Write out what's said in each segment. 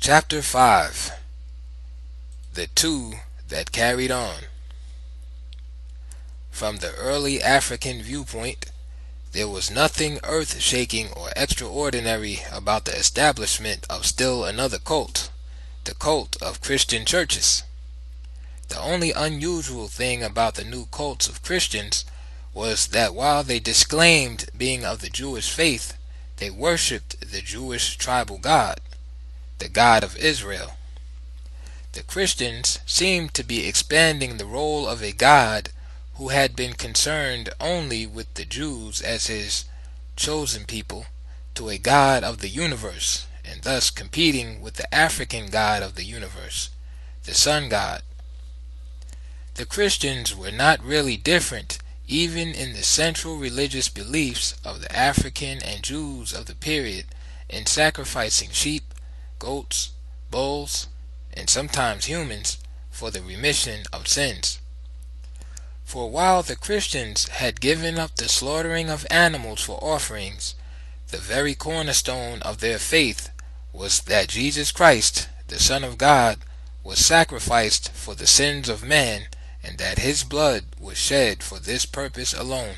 Chapter 5. The Two That Carried On. From the early African viewpoint, there was nothing earth-shaking or extraordinary about the establishment of still another cult, the cult of Christian churches. The only unusual thing about the new cults of Christians was that while they disclaimed being of the Jewish faith, they worshipped the Jewish tribal God, the God of Israel. The Christians seemed to be expanding the role of a God who had been concerned only with the Jews as his chosen people to a God of the universe, and thus competing with the African God of the universe, the sun god. The Christians were not really different even in the central religious beliefs of the African and Jews of the period in sacrificing sheep, goats, bulls, and sometimes humans for the remission of sins. For while the Christians had given up the slaughtering of animals for offerings, the very cornerstone of their faith was that Jesus Christ, the Son of God, was sacrificed for the sins of man, and that his blood was shed for this purpose alone.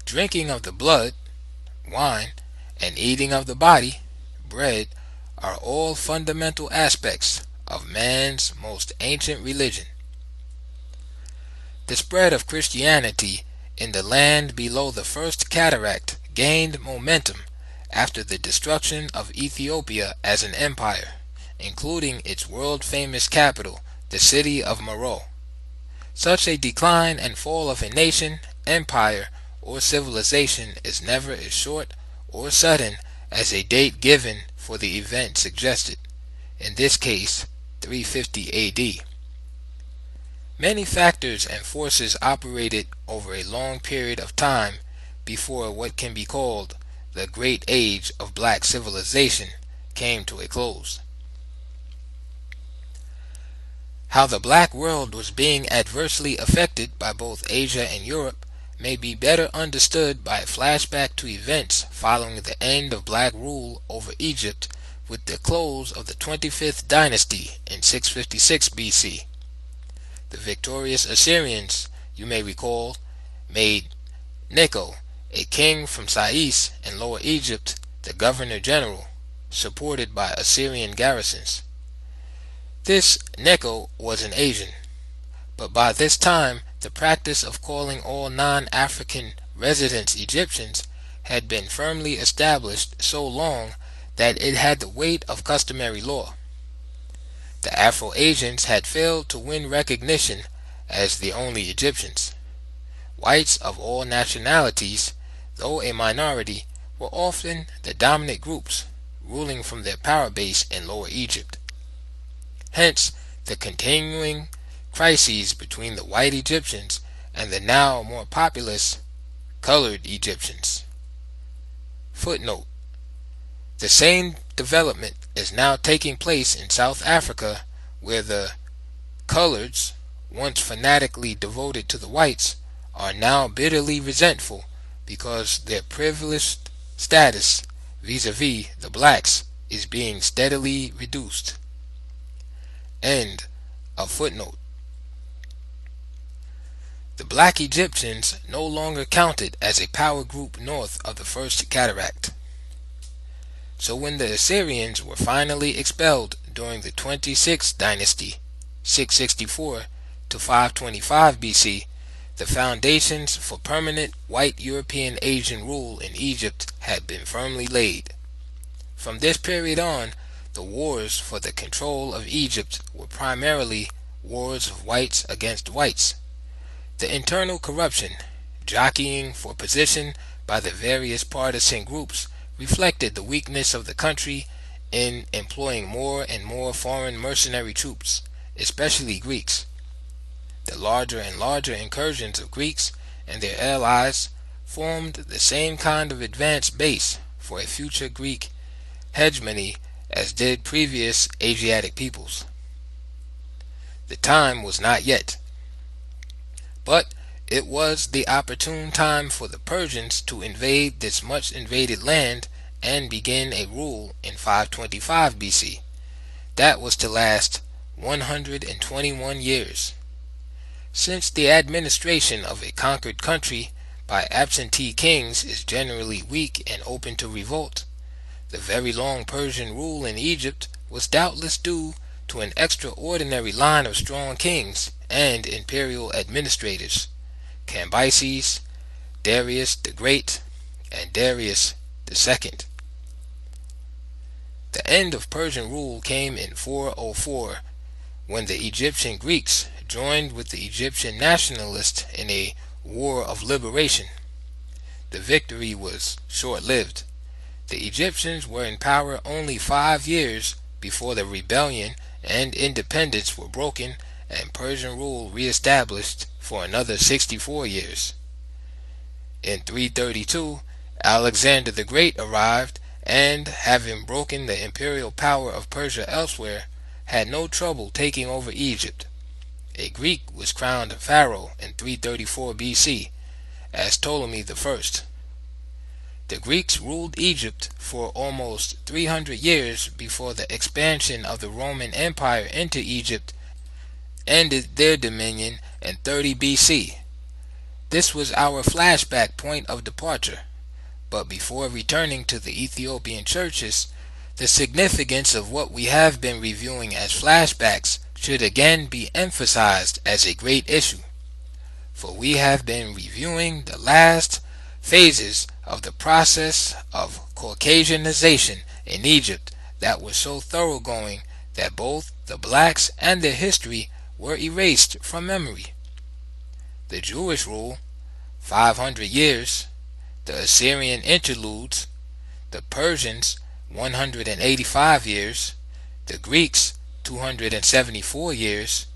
Drinking of the blood, wine, and eating of the body, bread, are all fundamental aspects of man's most ancient religion. The spread of Christianity in the land below the first cataract gained momentum after the destruction of Ethiopia as an empire, including its world-famous capital, the city of Meroe. Such a decline and fall of a nation, empire, or civilization is never as short or sudden as a date given for the event suggested, in this case 350 AD. Many factors and forces operated over a long period of time before what can be called the Great Age of Black Civilization came to a close. How the black world was being adversely affected by both Asia and Europe may be better understood by a flashback to events following the end of black rule over Egypt with the close of the 25th dynasty in 656 BC. The victorious Assyrians, you may recall, made Negro, a king from Sais in Lower Egypt, the governor-general, supported by Assyrian garrisons. This Negro was an Asian, but by this time the practice of calling all non-African residents Egyptians had been firmly established so long that it had the weight of customary law. The Afro-Asians had failed to win recognition as the only Egyptians. Whites of all nationalities, though a minority, were often the dominant groups, ruling from their power base in Lower Egypt. Hence, the continuing crises between the white Egyptians and the now more populous colored Egyptians. Footnote: the same development is now taking place in South Africa, where the coloreds, once fanatically devoted to the whites, are now bitterly resentful because their privileged status vis-a-vis the blacks is being steadily reduced. End of footnote. The black Egyptians no longer counted as a power group north of the first cataract. So when the Assyrians were finally expelled during the 26th dynasty, 664 to 525 BC, the foundations for permanent white European Asian rule in Egypt had been firmly laid. From this period on, the wars for the control of Egypt were primarily wars of whites against whites. The internal corruption, jockeying for position by the various partisan groups, reflected the weakness of the country in employing more and more foreign mercenary troops, especially Greeks. The larger and larger incursions of Greeks and their allies formed the same kind of advanced base for a future Greek hegemony as did previous Asiatic peoples. The time was not yet, but it was the opportune time for the Persians to invade this much invaded land and begin a rule in 525 BC. That was to last 121 years. Since the administration of a conquered country by absentee kings is generally weak and open to revolt, the very long Persian rule in Egypt was doubtless due to an extraordinary line of strong kings and imperial administrators, Cambyses, Darius the Great, and Darius the Second. The end of Persian rule came in 404 when the Egyptian Greeks joined with the Egyptian nationalists in a war of liberation. The victory was short-lived. The Egyptians were in power only 5 years before the rebellion and independence were broken and Persian rule re-established for another 64 years. In 332, Alexander the Great arrived and, having broken the imperial power of Persia elsewhere, had no trouble taking over Egypt. A Greek was crowned pharaoh in 334 BC as Ptolemy I. The Greeks ruled Egypt for almost 300 years before the expansion of the Roman Empire into Egypt ended their dominion in 30 BC. This was our flashback point of departure. But before returning to the Ethiopian churches, the significance of what we have been reviewing as flashbacks should again be emphasized as a great issue. For we have been reviewing the last phases of the process of Caucasianization in Egypt that was so thoroughgoing that both the blacks and their history were erased from memory. The Jewish rule, 500 years, the Assyrian interludes, the Persians, 185 years, the Greeks, 274 years,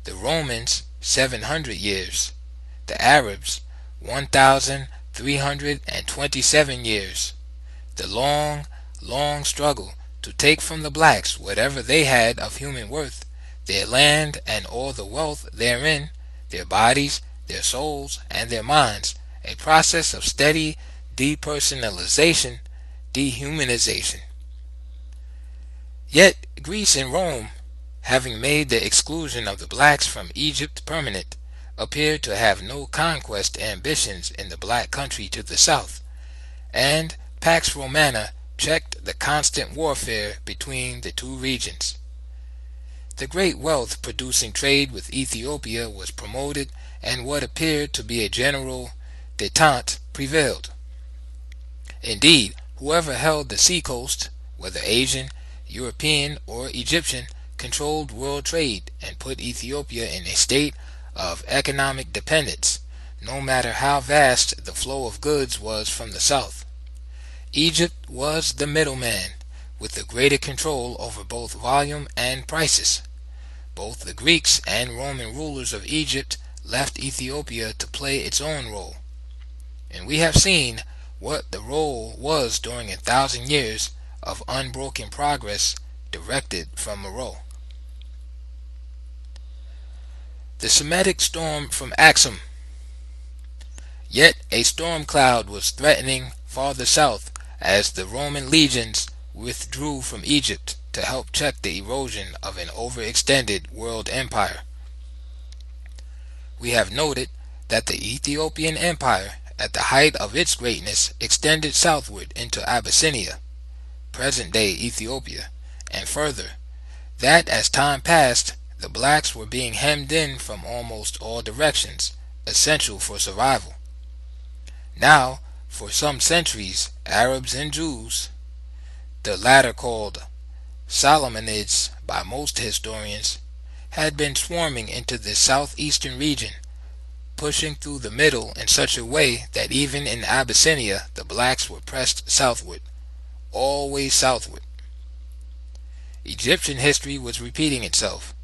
the Romans, 700 years, the Arabs, 1,327 years. The long, long struggle to take from the blacks whatever they had of human worth, their land and all the wealth therein, their bodies, their souls, and their minds, a process of steady depersonalization, dehumanization. Yet Greece and Rome, having made the exclusion of the blacks from Egypt permanent, appeared to have no conquest ambitions in the black country to the south, and Pax Romana checked the constant warfare between the two regions. The great wealth-producing trade with Ethiopia was promoted, and what appeared to be a general détente prevailed. Indeed, whoever held the seacoast, whether Asian, European, or Egyptian, controlled world trade and put Ethiopia in a state of economic dependence, no matter how vast the flow of goods was from the south. Egypt was the middleman, with the greater control over both volume and prices. Both the Greeks and Roman rulers of Egypt left Ethiopia to play its own role. And we have seen what the role was during 1,000 years of unbroken progress directed from Meroe. The Semitic storm from Axum. Yet a storm cloud was threatening farther south as the Roman legions withdrew from Egypt to help check the erosion of an overextended world empire. We have noted that the Ethiopian Empire, at the height of its greatness, extended southward into Abyssinia, present-day Ethiopia, and further, that as time passed, the blacks were being hemmed in from almost all directions, essential for survival. Now, for some centuries, Arabs and Jews, the latter called Solomonids by most historians, had been swarming into the southeastern region, pushing through the middle in such a way that even in Abyssinia the blacks were pressed southward, always southward. Egyptian history was repeating itself.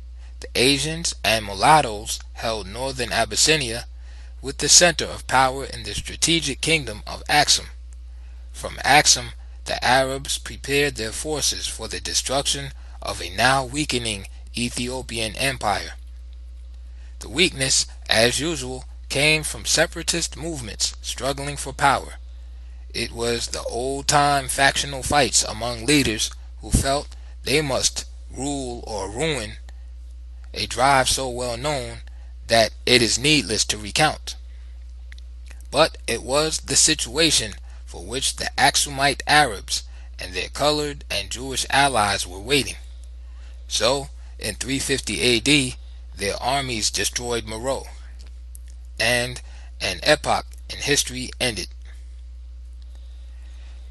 The Asians and mulattoes held northern Abyssinia, with the center of power in the strategic kingdom of Axum. From Axum, the Arabs prepared their forces for the destruction of a now weakening Ethiopian empire. The weakness, as usual, came from separatist movements struggling for power. It was the old-time factional fights among leaders who felt they must rule or ruin, a drive so well known that it is needless to recount. But it was the situation for which the Aksumite Arabs and their colored and Jewish allies were waiting. So, in 350 AD, their armies destroyed Meroe, and an epoch in history ended.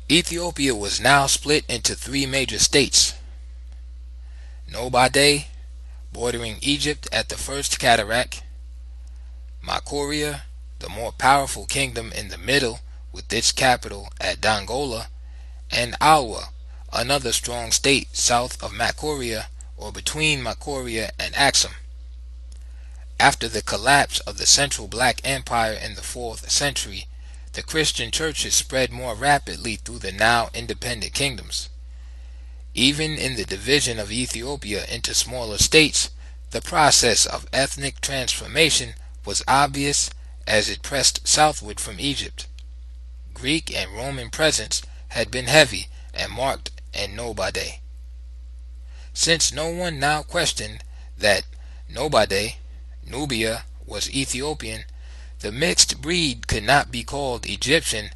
Ethiopia was now split into three major states: Nobodies, bordering Egypt at the first cataract; Makoria, the more powerful kingdom in the middle with its capital at Dongola; and Alwa, another strong state south of Makoria or between Makoria and Axum. After the collapse of the Central Black Empire in the 4th century, the Christian churches spread more rapidly through the now independent kingdoms. Even in the division of Ethiopia into smaller states, the process of ethnic transformation was obvious as it pressed southward from Egypt. Greek and Roman presence had been heavy and marked in Nobodies. Since no one now questioned that Nobodies, Nubia, was Ethiopian, the mixed breed could not be called Egyptian,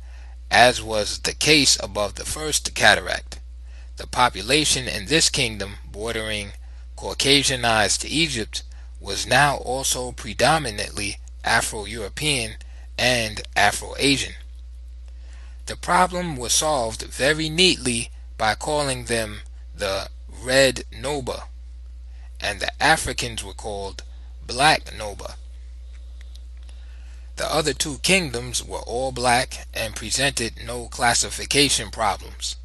as was the case above the first cataract. The population in this kingdom bordering Caucasianized Egypt was now also predominantly Afro-European and Afro-Asian. The problem was solved very neatly by calling them the Red Noba, and the Africans were called Black Noba. The other two kingdoms were all black and presented no classification problems.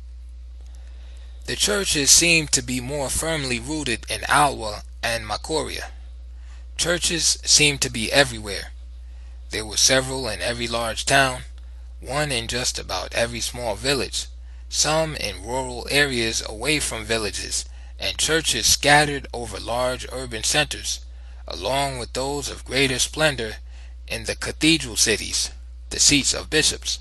The churches seemed to be more firmly rooted in Alwa and Makoria. Churches seemed to be everywhere. There were several in every large town, one in just about every small village, some in rural areas away from villages, and churches scattered over large urban centers, along with those of greater splendor in the cathedral cities, the seats of bishops.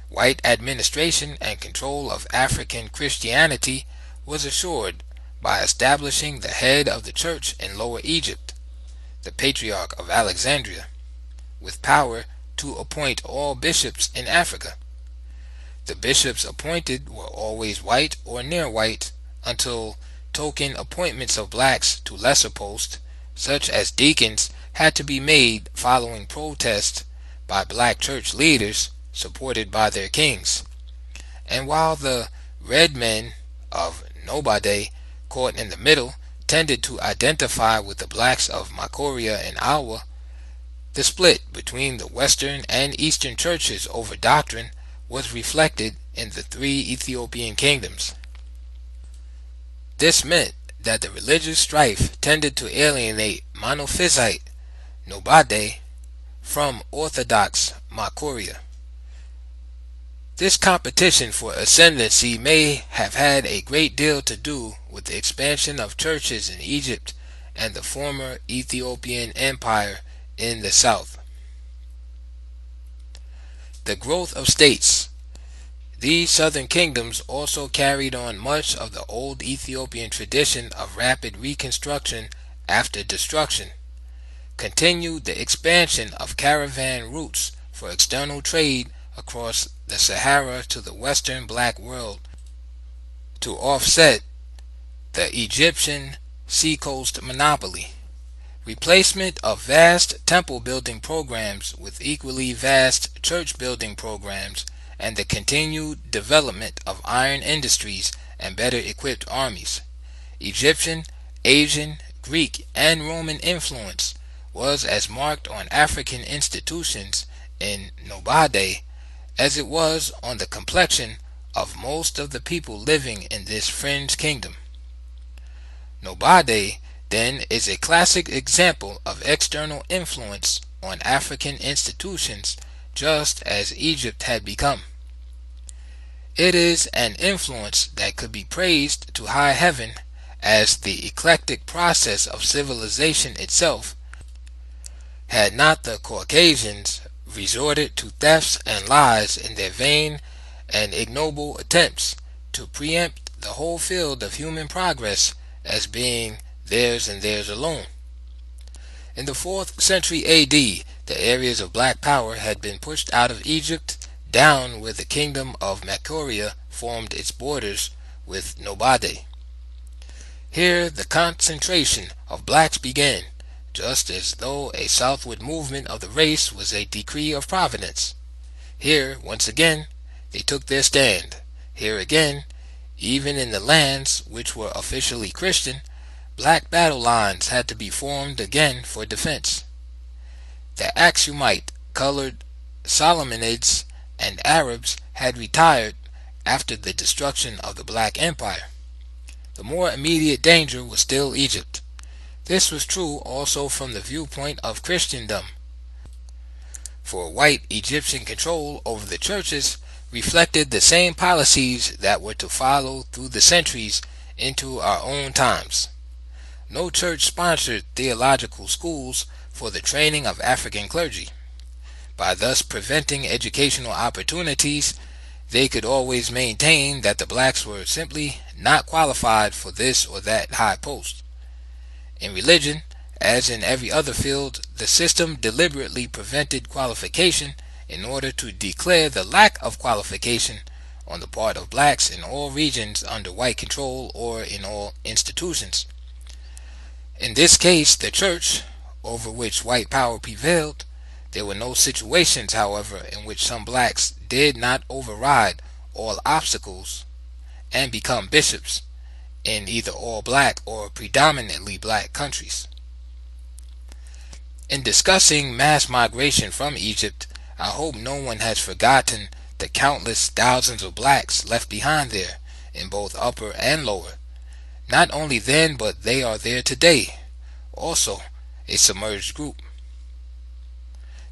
White administration and control of African Christianity was assured by establishing the head of the church in Lower Egypt, the Patriarch of Alexandria, with power to appoint all bishops in Africa. The bishops appointed were always white or near white, until token appointments of blacks to lesser posts, such as deacons, had to be made following protests by black church leaders supported by their kings. And while the red men of Nobodies, caught in the middle, tended to identify with the blacks of Makoria and Alwa, the split between the Western and Eastern churches over doctrine was reflected in the three Ethiopian kingdoms. This meant that the religious strife tended to alienate Monophysite Nobodies from Orthodox Makoria. This competition for ascendancy may have had a great deal to do with the expansion of churches in Egypt and the former Ethiopian Empire in the south. The growth of states. These southern kingdoms also carried on much of the old Ethiopian tradition of rapid reconstruction after destruction, continued the expansion of caravan routes for external trade across the Sahara to the western black world to offset the Egyptian seacoast monopoly, replacement of vast temple building programs with equally vast church building programs, and the continued development of iron industries and better equipped armies. Egyptian, Asian, Greek, and Roman influence was as marked on African institutions in Nobodies as it was on the complexion of most of the people living in this fringe kingdom. Nobodies, then, is a classic example of external influence on African institutions, just as Egypt had become. It is an influence that could be praised to high heaven, as the eclectic process of civilization itself, had not the Caucasians resorted to thefts and lies in their vain and ignoble attempts to preempt the whole field of human progress as being theirs and theirs alone. In the 4th century AD, the areas of black power had been pushed out of Egypt down where the kingdom of Makuria formed its borders with Nobody. Here the concentration of blacks began, just as though a southward movement of the race was a decree of providence. Here, once again, they took their stand. Here again, even in the lands which were officially Christian, black battle lines had to be formed again for defense. The Aksumite, colored Solomonids, and Arabs had retired after the destruction of the Black Empire. The more immediate danger was still Egypt. This was true also from the viewpoint of Christendom, for white Egyptian control over the churches reflected the same policies that were to follow through the centuries into our own times. No church sponsored theological schools for the training of African clergy. By thus preventing educational opportunities, they could always maintain that the blacks were simply not qualified for this or that high post. In religion, as in every other field, the system deliberately prevented qualification in order to declare the lack of qualification on the part of blacks in all regions under white control or in all institutions. In this case, the church, over which white power prevailed, there were no situations, however, in which some blacks did not override all obstacles and become bishops in either all black or predominantly black countries. In discussing mass migration from Egypt, I hope no one has forgotten the countless thousands of blacks left behind there in both upper and lower. Not only then, but they are there today, also a submerged group.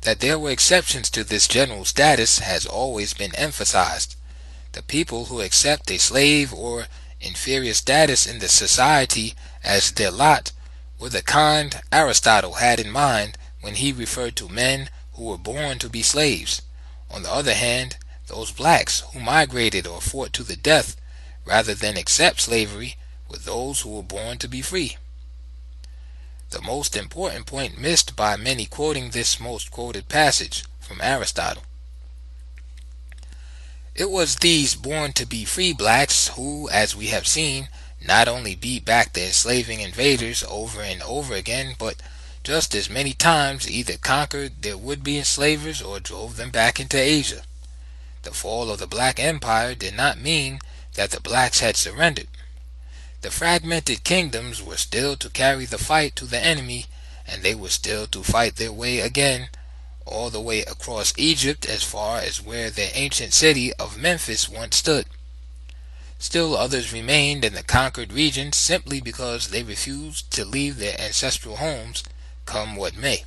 That there were exceptions to this general status has always been emphasized. The people who accept a slave or inferior status in the society as their lot were the kind Aristotle had in mind when he referred to men who were born to be slaves. On the other hand, those blacks who migrated or fought to the death rather than accept slavery were those who were born to be free. The most important point missed by many quoting this most quoted passage from Aristotle. It was these born to be free blacks who, as we have seen, not only beat back the enslaving invaders over and over again, but just as many times either conquered their would-be enslavers or drove them back into Asia. The fall of the Black Empire did not mean that the blacks had surrendered. The fragmented kingdoms were still to carry the fight to the enemy, and they were still to fight their way again, all the way across Egypt as far as where the ancient city of Memphis once stood. Still others remained in the conquered regions simply because they refused to leave their ancestral homes, come what may.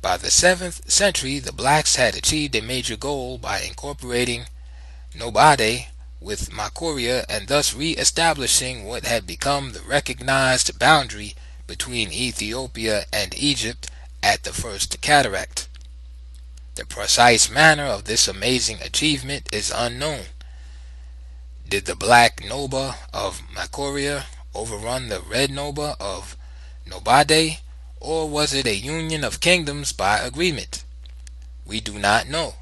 By the 7th century, the blacks had achieved a major goal by incorporating Nobody with Makuria and thus re-establishing what had become the recognized boundary between Ethiopia and Egypt at the First Cataract. The precise manner of this amazing achievement is unknown. Did the black Noba of Makuria overrun the red Noba of Nobody, or was it a union of kingdoms by agreement? We do not know.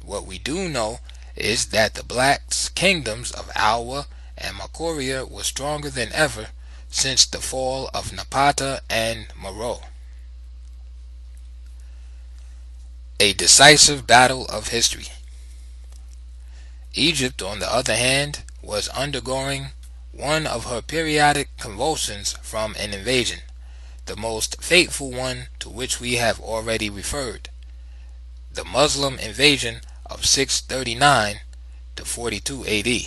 What we do know is that the black kingdoms of Awa and Makuria were stronger than ever since the fall of Napata and Meroe. A decisive battle of history. Egypt, on the other hand, was undergoing one of her periodic convulsions from an invasion, the most fateful one to which we have already referred, the Muslim invasion of 639 to 42 AD.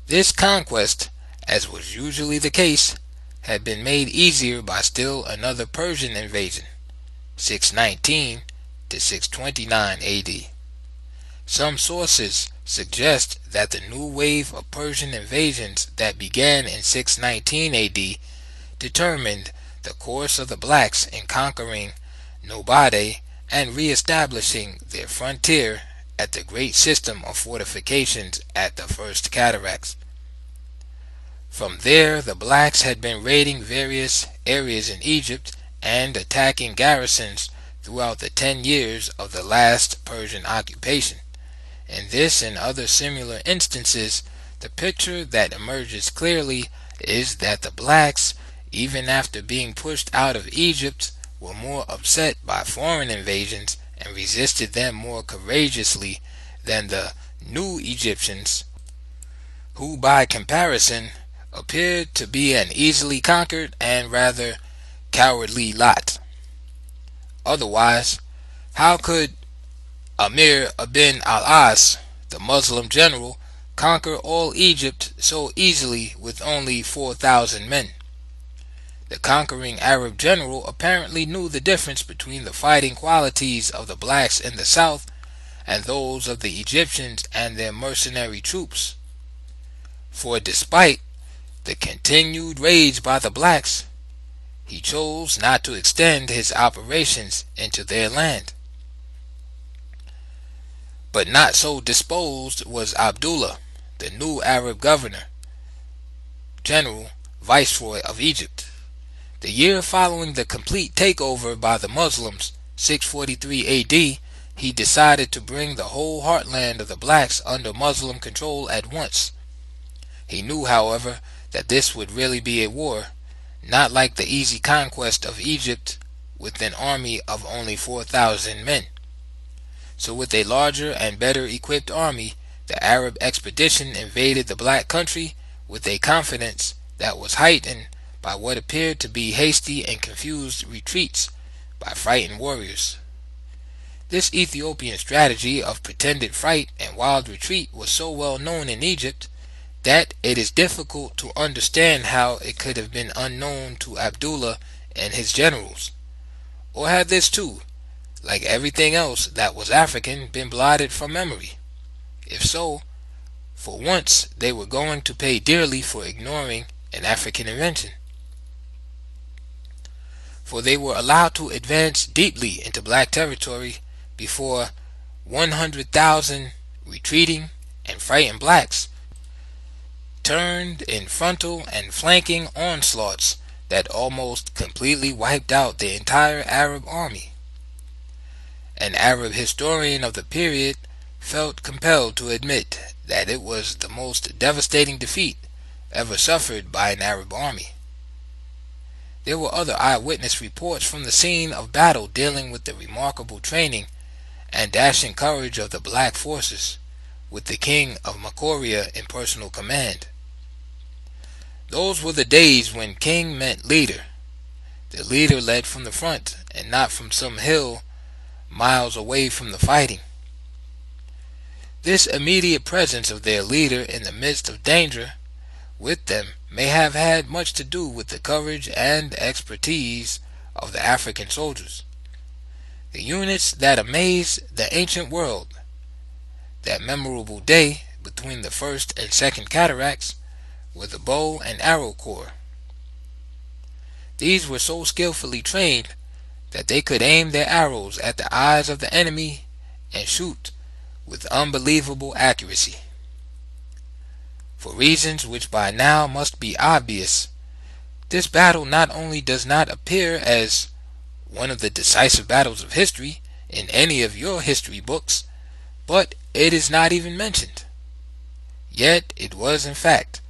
This conquest, as was usually the case, had been made easier by still another Persian invasion, 619 to 629 AD. Some sources suggest that the new wave of Persian invasions that began in 619 AD determined the course of the blacks in conquering nobodies, and re-establishing their frontier at the great system of fortifications at the First Cataracts. From there, the blacks had been raiding various areas in Egypt and attacking garrisons throughout the 10 years of the last Persian occupation. In this and other similar instances, the picture that emerges clearly is that the blacks, even after being pushed out of Egypt, were more upset by foreign invasions and resisted them more courageously than the new Egyptians, who by comparison appeared to be an easily conquered and rather cowardly lot. Otherwise, how could Amir ibn al-As, the Muslim general, conquer all Egypt so easily with only 4,000 men? The conquering Arab general apparently knew the difference between the fighting qualities of the blacks in the south and those of the Egyptians and their mercenary troops. For despite the continued raids by the blacks, he chose not to extend his operations into their land. But not so disposed was Abdullah, the new Arab governor general, viceroy of Egypt. The year following the complete takeover by the Muslims, 643 AD, he decided to bring the whole heartland of the blacks under Muslim control at once. He knew, however, that this would really be a war, not like the easy conquest of Egypt with an army of only 4,000 men. So with a larger and better equipped army, the Arab expedition invaded the black country with a confidence that was heightened by what appeared to be hasty and confused retreats by frightened warriors. This Ethiopian strategy of pretended fright and wild retreat was so well known in Egypt that it is difficult to understand how it could have been unknown to Abdullah and his generals. Or had this too, like everything else that was African, been blotted from memory? If so, for once they were going to pay dearly for ignoring an African invention. For they were allowed to advance deeply into black territory before 100,000 retreating and frightened blacks turned in frontal and flanking onslaughts that almost completely wiped out the entire Arab army. An Arab historian of the period felt compelled to admit that it was the most devastating defeat ever suffered by an Arab army. There were other eyewitness reports from the scene of battle dealing with the remarkable training and dashing courage of the black forces, with the king of Makoria in personal command. Those were the days when king meant leader. The leader led from the front and not from some hill miles away from the fighting. This immediate presence of their leader in the midst of danger with them may have had much to do with the courage and expertise of the African soldiers, the units that amazed the ancient world. That memorable day between the First and Second Cataracts were the bow and arrow corps. These were so skillfully trained that they could aim their arrows at the eyes of the enemy and shoot with unbelievable accuracy. For reasons which by now must be obvious, this battle not only does not appear as one of the decisive battles of history in any of your history books, but it is not even mentioned. Yet it was in fact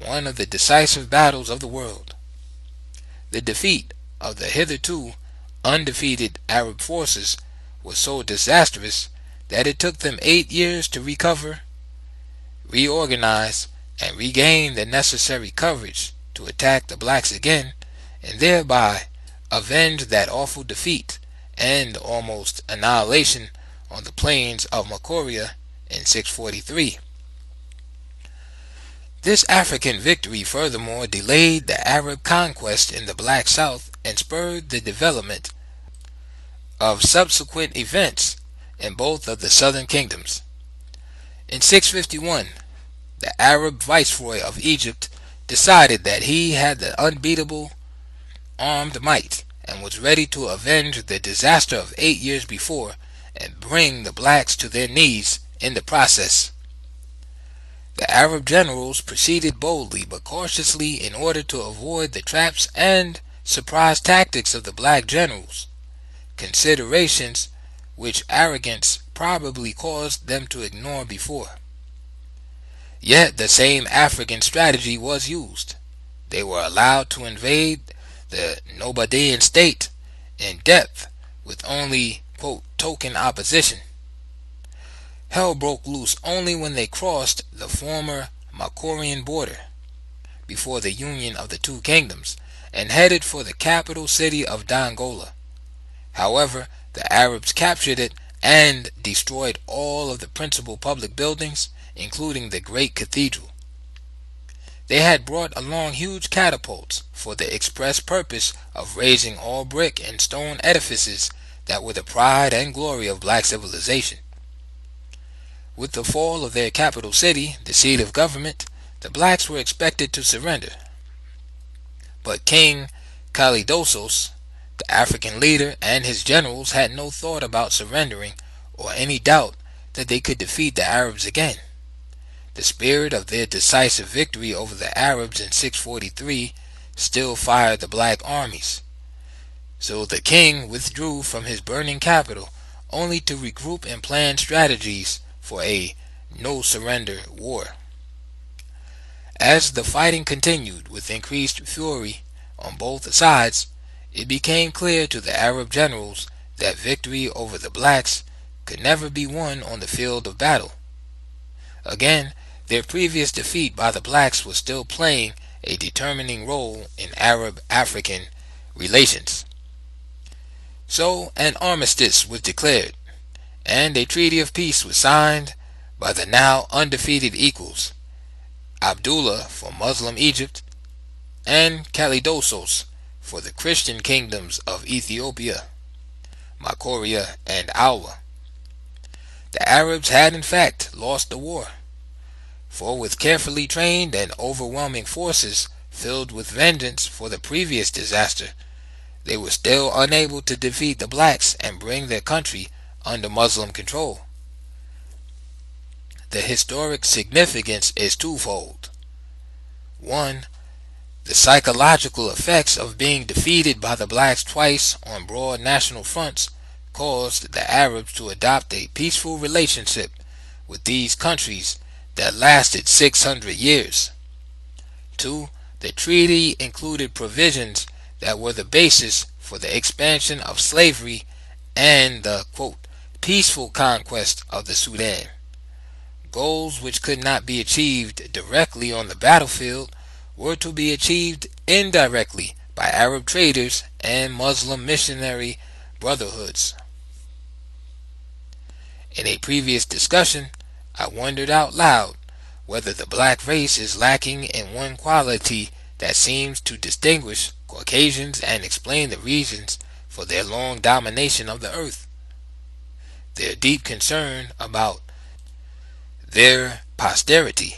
one of the decisive battles of the world. The defeat of the hitherto undefeated Arab forces was so disastrous that it took them 8 years to recover, reorganize, and regain the necessary courage to attack the blacks again, and thereby avenge that awful defeat and almost annihilation on the plains of Makoria in 643. This African victory furthermore delayed the Arab conquest in the Black South and spurred the development of subsequent events in both of the southern kingdoms. In 651, the Arab viceroy of Egypt decided that he had the unbeatable armed might and was ready to avenge the disaster of 8 years before and bring the blacks to their knees in the process. The Arab generals proceeded boldly but cautiously in order to avoid the traps and surprise tactics of the black generals, considerations which arrogance probably caused them to ignore before. Yet the same African strategy was used. They were allowed to invade the nobodian state in depth with only, quote, token opposition. Hell broke loose only when they crossed the former Makorian border before the union of the two kingdoms and headed for the capital city of Dongola. However, the Arabs captured it and destroyed all of the principal public buildings, including the great cathedral. They had brought along huge catapults for the express purpose of raising all brick and stone edifices that were the pride and glory of black civilization. With the fall of their capital city, the seat of government, the blacks were expected to surrender. But King Kalidosos, the African leader, and his generals had no thought about surrendering or any doubt that they could defeat the Arabs again. The spirit of their decisive victory over the Arabs in 643 still fired the black armies. So the king withdrew from his burning capital only to regroup and plan strategies for a no-surrender war. As the fighting continued with increased fury on both sides, it became clear to the Arab generals that victory over the blacks could never be won on the field of battle. Again, their previous defeat by the blacks was still playing a determining role in Arab-African relations. So an armistice was declared, and a treaty of peace was signed by the now undefeated equals, Abdullah for Muslim Egypt and Kalidosos for the Christian kingdoms of Ethiopia, Makoria, and Alwa. The Arabs had in fact lost the war, for with carefully trained and overwhelming forces filled with vengeance for the previous disaster, they were still unable to defeat the blacks and bring their country under Muslim control. The historic significance is twofold. One, the psychological effects of being defeated by the blacks twice on broad national fronts caused the Arabs to adopt a peaceful relationship with these countries that lasted 600 years. Two, the treaty included provisions that were the basis for the expansion of slavery and the, quote, peaceful conquest of the Sudan. Goals which could not be achieved directly on the battlefield were to be achieved indirectly by Arab traders and Muslim missionary brotherhoods. In a previous discussion, I wondered out loud whether the black race is lacking in one quality that seems to distinguish Caucasians and explain the reasons for their long domination of the earth: their deep concern about their posterity,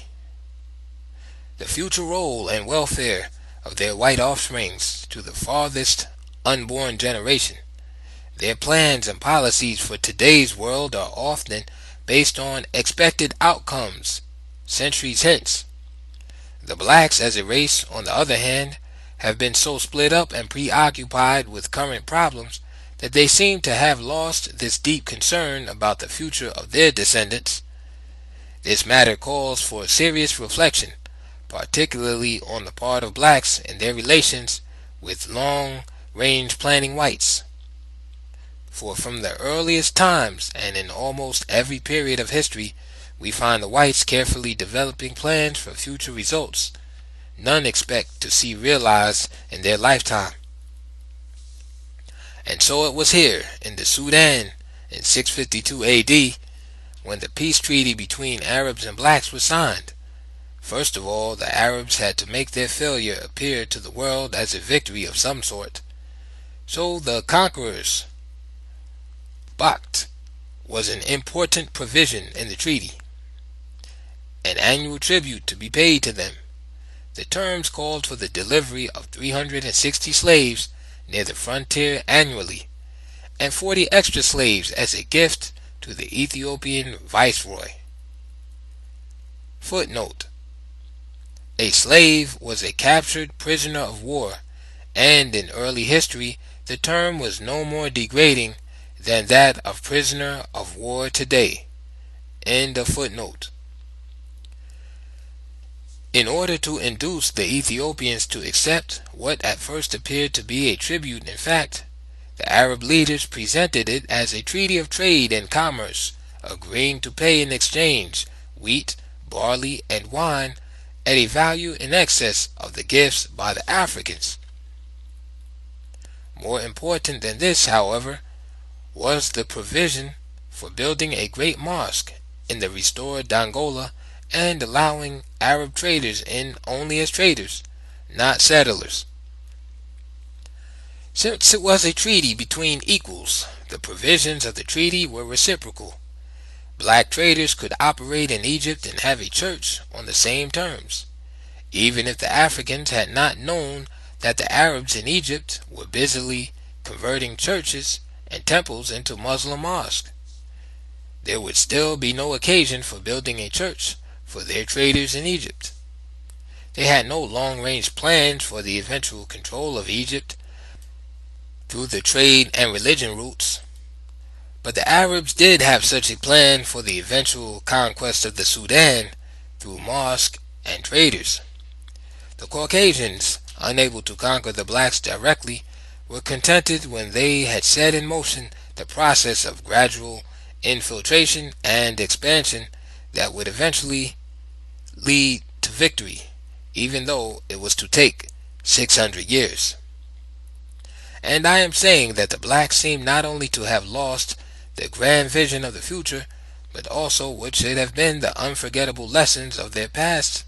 the future role and welfare of their white offsprings to the farthest unborn generation. Their plans and policies for today's world are often based on expected outcomes centuries hence. The blacks as a race, on the other hand, have been so split up and preoccupied with current problems that they seem to have lost this deep concern about the future of their descendants. This matter calls for serious reflection, particularly on the part of blacks in their relations with long-range planning whites. For from the earliest times and in almost every period of history, we find the whites carefully developing plans for future results none expect to see realized in their lifetime. And so it was here in the Sudan in 652 AD when the peace treaty between Arabs and blacks was signed. First of all, the Arabs had to make their failure appear to the world as a victory of some sort. So the conquerors' Bacht was an important provision in the treaty, an annual tribute to be paid to them. The terms called for the delivery of 360 slaves near the frontier annually, and 40 extra slaves as a gift to the Ethiopian viceroy. Footnote: a slave was a captured prisoner of war, and in early history the term was no more degrading than that of prisoner of war today. End of footnote. In order to induce the Ethiopians to accept what at first appeared to be a tribute, in fact, the Arab leaders presented it as a treaty of trade and commerce, agreeing to pay in exchange wheat, barley, and wine at a value in excess of the gifts by the Africans. More important than this, however, was the provision for building a great mosque in the restored Dongola and allowing Arab traders in only as traders, not settlers. Since it was a treaty between equals, the provisions of the treaty were reciprocal. Black traders could operate in Egypt and have a church on the same terms, even if the Africans had not known that the Arabs in Egypt were busily converting churches and temples into Muslim mosques. There would still be no occasion for building a church for their traders in Egypt. They had no long-range plans for the eventual control of Egypt through the trade and religion routes, but the Arabs did have such a plan for the eventual conquest of the Sudan through mosques and traders. The Caucasians, unable to conquer the blacks directly, were contented when they had set in motion the process of gradual infiltration and expansion that would eventually lead to victory, even though it was to take 600 years. And I am saying that the blacks seem not only to have lost the grand vision of the future, but also what should have been the unforgettable lessons of their past.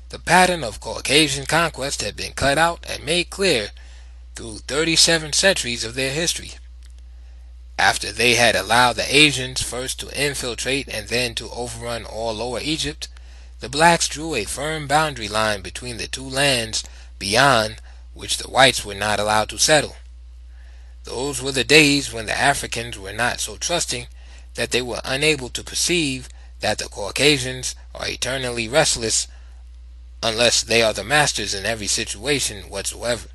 The pattern of Caucasian conquest had been cut out and made clear through 37 centuries of their history. After they had allowed the Asians first to infiltrate and then to overrun all Lower Egypt, the blacks drew a firm boundary line between the two lands beyond which the whites were not allowed to settle. Those were the days when the Africans were not so trusting that they were unable to perceive that the Caucasians are eternally restless unless they are the masters in every situation whatsoever.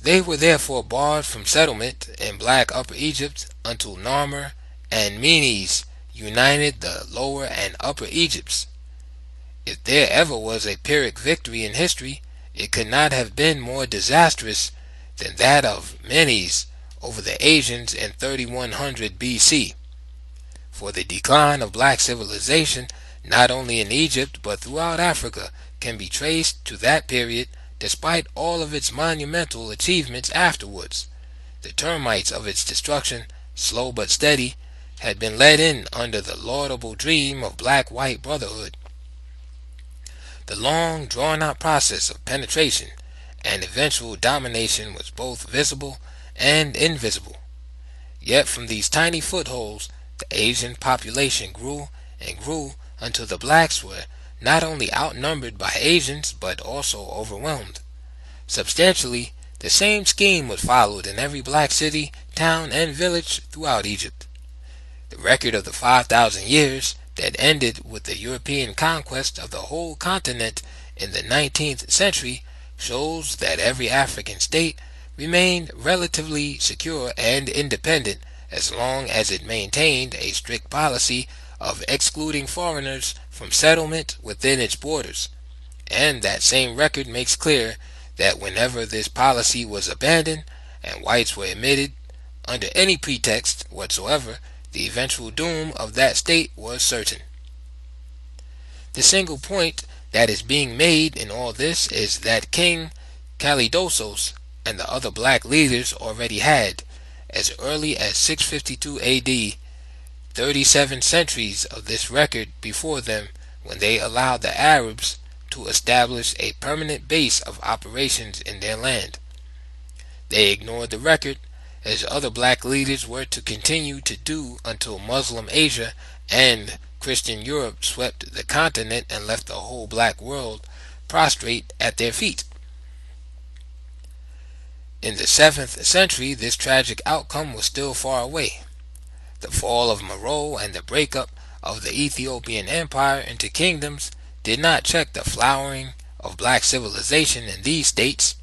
They were therefore barred from settlement in black Upper Egypt until Narmer and Menes united the Lower and Upper Egypts. If there ever was a Pyrrhic victory in history, it could not have been more disastrous than that of Menes over the Asians in 3100 BC. For the decline of black civilization, not only in Egypt but throughout Africa, can be traced to that period, despite all of its monumental achievements afterwards. The termites of its destruction, slow but steady, had been let in under the laudable dream of black-white brotherhood. The long drawn-out process of penetration and eventual domination was both visible and invisible. Yet from these tiny footholds the Asian population grew and grew until the blacks were not only outnumbered by Asians but also overwhelmed. Substantially, the same scheme was followed in every black city, town, and village throughout Egypt. The record of the 5,000 years that ended with the European conquest of the whole continent in the 19th century shows that every African state remained relatively secure and independent as long as it maintained a strict policy of excluding foreigners from settlement within its borders. And that same record makes clear that whenever this policy was abandoned and whites were admitted under any pretext whatsoever, the eventual doom of that state was certain. The single point that is being made in all this is that King Kalidosos and the other black leaders already had, as early as 652 AD, 37 centuries of this record before them when they allowed the Arabs to establish a permanent base of operations in their land. They ignored the record, as other black leaders were to continue to do until Muslim Asia and Christian Europe swept the continent and left the whole black world prostrate at their feet. In the 7th century, this tragic outcome was still far away. The fall of Meroe and the breakup of the Ethiopian Empire into kingdoms did not check the flowering of black civilization in these states.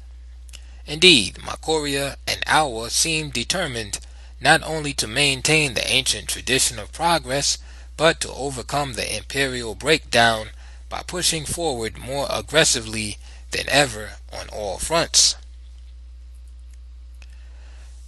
Indeed, Makoria and Awa seemed determined not only to maintain the ancient tradition of progress, but to overcome the imperial breakdown by pushing forward more aggressively than ever on all fronts.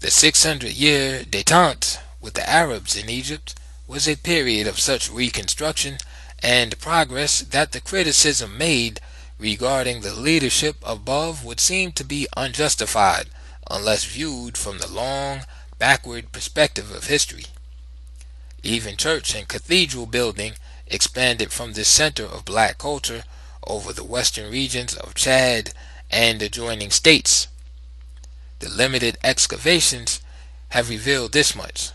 The 600-year détente with the Arabs in Egypt was a period of such reconstruction and progress that the criticism made regarding the leadership above would seem to be unjustified unless viewed from the long, backward perspective of history. Even church and cathedral building expanded from this center of black culture over the western regions of Chad and adjoining states. The limited excavations have revealed this much.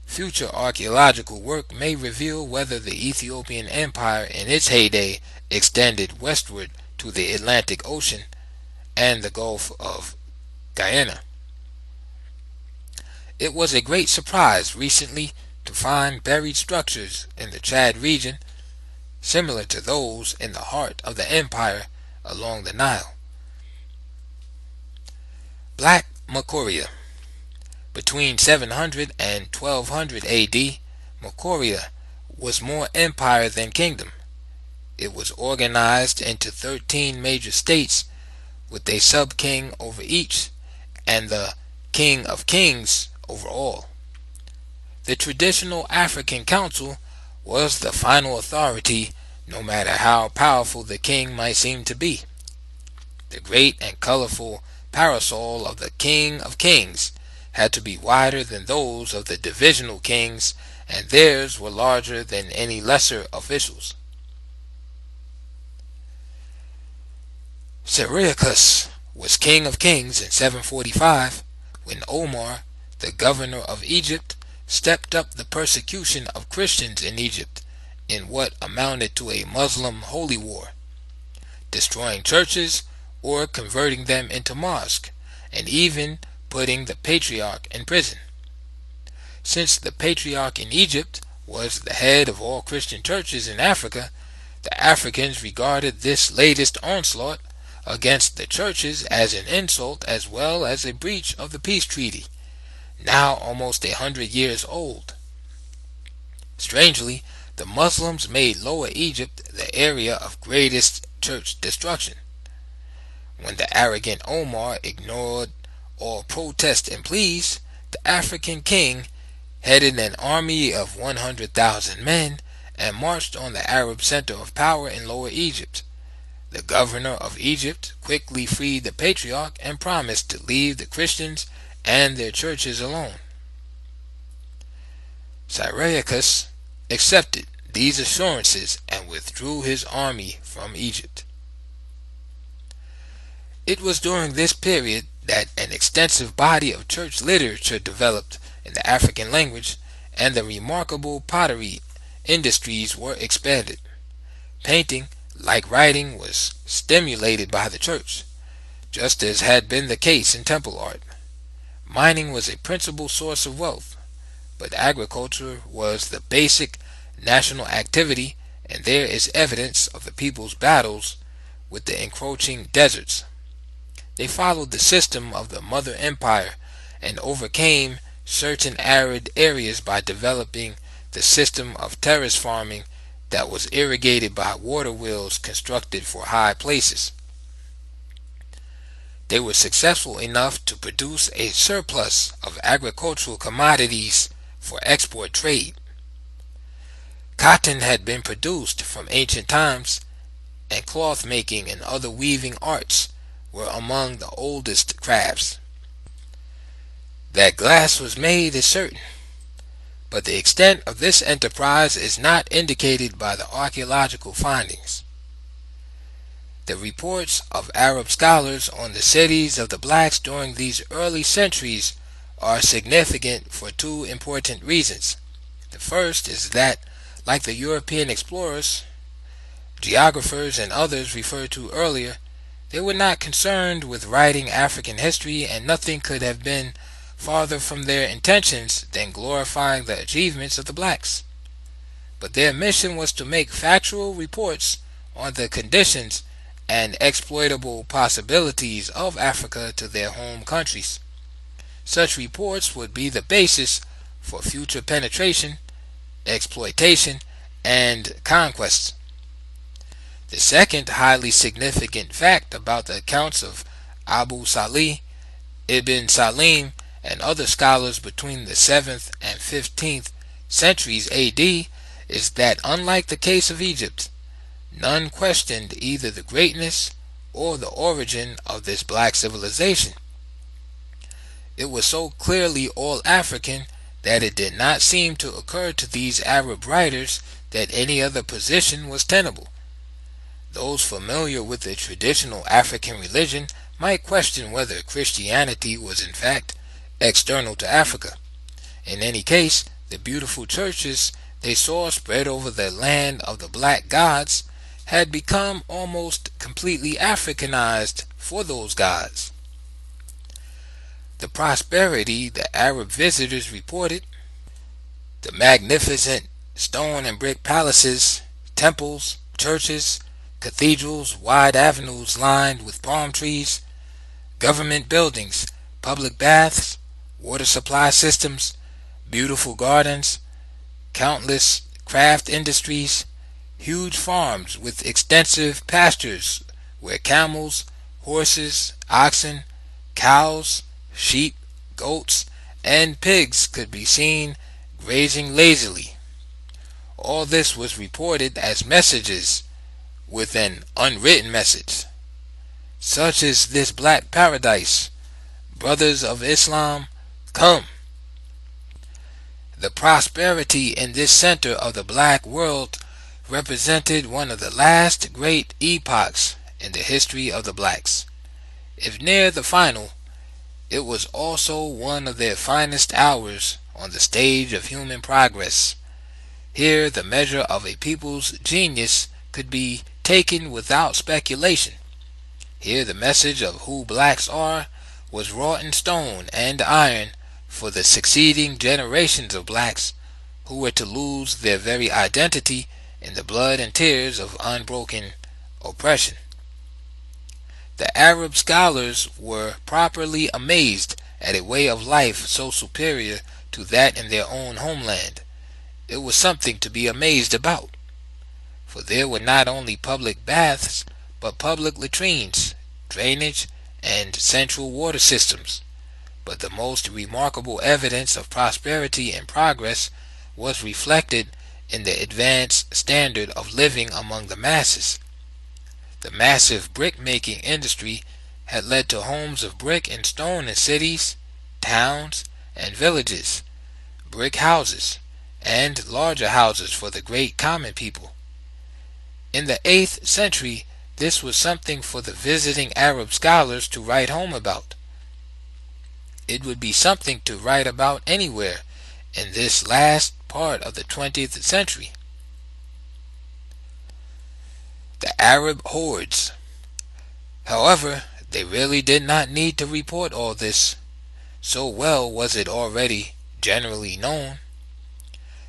Future archaeological work may reveal whether the Ethiopian Empire in its heyday extended westward to the Atlantic Ocean and the Gulf of Guyana. It was a great surprise recently to find buried structures in the Chad region similar to those in the heart of the empire along the Nile. Black Makoria. Between 700 and 1200 AD, Makoria was more empire than kingdom. It was organized into 13 major states with a sub-king over each and the king of kings over all. The traditional African council was the final authority, no matter how powerful the king might seem to be. The great and colorful parasol of the king of kings had to be wider than those of the divisional kings, and theirs were larger than any lesser officials. Syriacus was king of kings in 745 when Omar, the governor of Egypt, stepped up the persecution of Christians in Egypt in what amounted to a Muslim holy war, destroying churches or converting them into mosques, and even putting the patriarch in prison. Since the patriarch in Egypt was the head of all Christian churches in Africa, the Africans regarded this latest onslaught against the churches as an insult as well as a breach of the peace treaty, now almost 100 years old. Strangely, the Muslims made Lower Egypt the area of greatest church destruction. When the arrogant Omar ignored all protest and pleas, the African king headed an army of 100,000 men and marched on the Arab center of power in Lower Egypt. The governor of Egypt quickly freed the patriarch and promised to leave the Christians and their churches alone. Syriacus accepted these assurances and withdrew his army from Egypt. It was during this period that an extensive body of church literature developed in the African language, and the remarkable pottery industries were expanded. Painting, like writing, was stimulated by the church, just as had been the case in temple art. Mining was a principal source of wealth, but agriculture was the basic national activity, and there is evidence of the people's battles with the encroaching deserts. They followed the system of the Mother Empire and overcame certain arid areas by developing the system of terrace farming that was irrigated by water wheels constructed for high places. They were successful enough to produce a surplus of agricultural commodities for export trade. Cotton had been produced from ancient times, and cloth making and other weaving arts were among the oldest crafts. That glass was made is certain, but the extent of this enterprise is not indicated by the archaeological findings. The reports of Arab scholars on the cities of the blacks during these early centuries are significant for two important reasons. The first is that, like the European explorers, geographers, and others referred to earlier, They were not concerned with writing African history, and nothing could have been farther from their intentions than glorifying the achievements of the blacks. But their mission was to make factual reports on the conditions and exploitable possibilities of Africa to their home countries. Such reports would be the basis for future penetration, exploitation, and conquests. The second highly significant fact about the accounts of Abu Salih, Ibn Salim, and other scholars between the 7th and 15th centuries AD is that, unlike the case of Egypt, none questioned either the greatness or the origin of this black civilization. It was so clearly all African that it did not seem to occur to these Arab writers that any other position was tenable. Those familiar with the traditional African religion might question whether Christianity was in fact external to Africa. In any case, the beautiful churches they saw spread over the land of the black gods had become almost completely Africanized for those gods. The prosperity the Arab visitors reported, the magnificent stone and brick palaces, temples, churches, cathedrals, wide avenues lined with palm trees, government buildings, public baths, water supply systems, beautiful gardens, countless craft industries, huge farms with extensive pastures where camels, horses, oxen, cows, sheep, goats, and pigs could be seen grazing lazily. All this was reported as messages with an unwritten message. Such is this black paradise. Brothers of Islam, come. The prosperity in this center of the black world represented one of the last great epochs in the history of the blacks. If near the final, it was also one of their finest hours on the stage of human progress. Here the measure of a people's genius could be taken without speculation. Here the message of who blacks are was wrought in stone and iron for the succeeding generations of blacks who were to lose their very identity in the blood and tears of unbroken oppression. The Arab scholars were properly amazed at a way of life so superior to that in their own homeland. It was something to be amazed about, for there were not only public baths, but public latrines, drainage, and central water systems. But the most remarkable evidence of prosperity and progress was reflected in the advanced standard of living among the masses. The massive brick-making industry had led to homes of brick and stone in cities, towns, and villages, brick houses, and larger houses for the great common people. In the 8th century, this was something for the visiting Arab scholars to write home about. It would be something to write about anywhere in this last part of the 20th century. The Arab hordes. However, they really did not need to report all this. So well was it already generally known.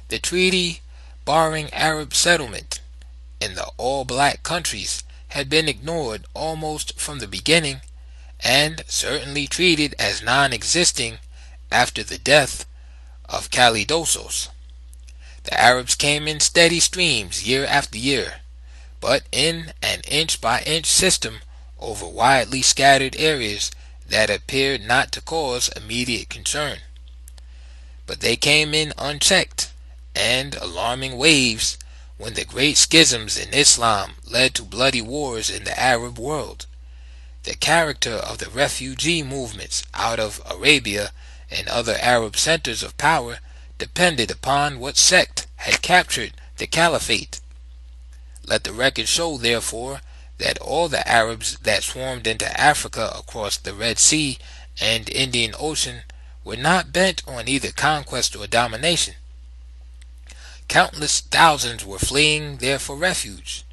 The treaty barring Arab settlement in the all-black countries had been ignored almost from the beginning, and certainly treated as non-existing after the death of Kalidosos. The Arabs came in steady streams year after year, but in an inch-by-inch system over widely scattered areas that appeared not to cause immediate concern. But they came in unchecked and alarming waves when the great schisms in Islam led to bloody wars in the Arab world. The character of the refugee movements out of Arabia and other Arab centers of power depended upon what sect had captured the caliphate. Let the record show, therefore, that all the Arabs that swarmed into Africa across the Red Sea and Indian Ocean were not bent on either conquest or domination. Countless thousands were fleeing there for refuge,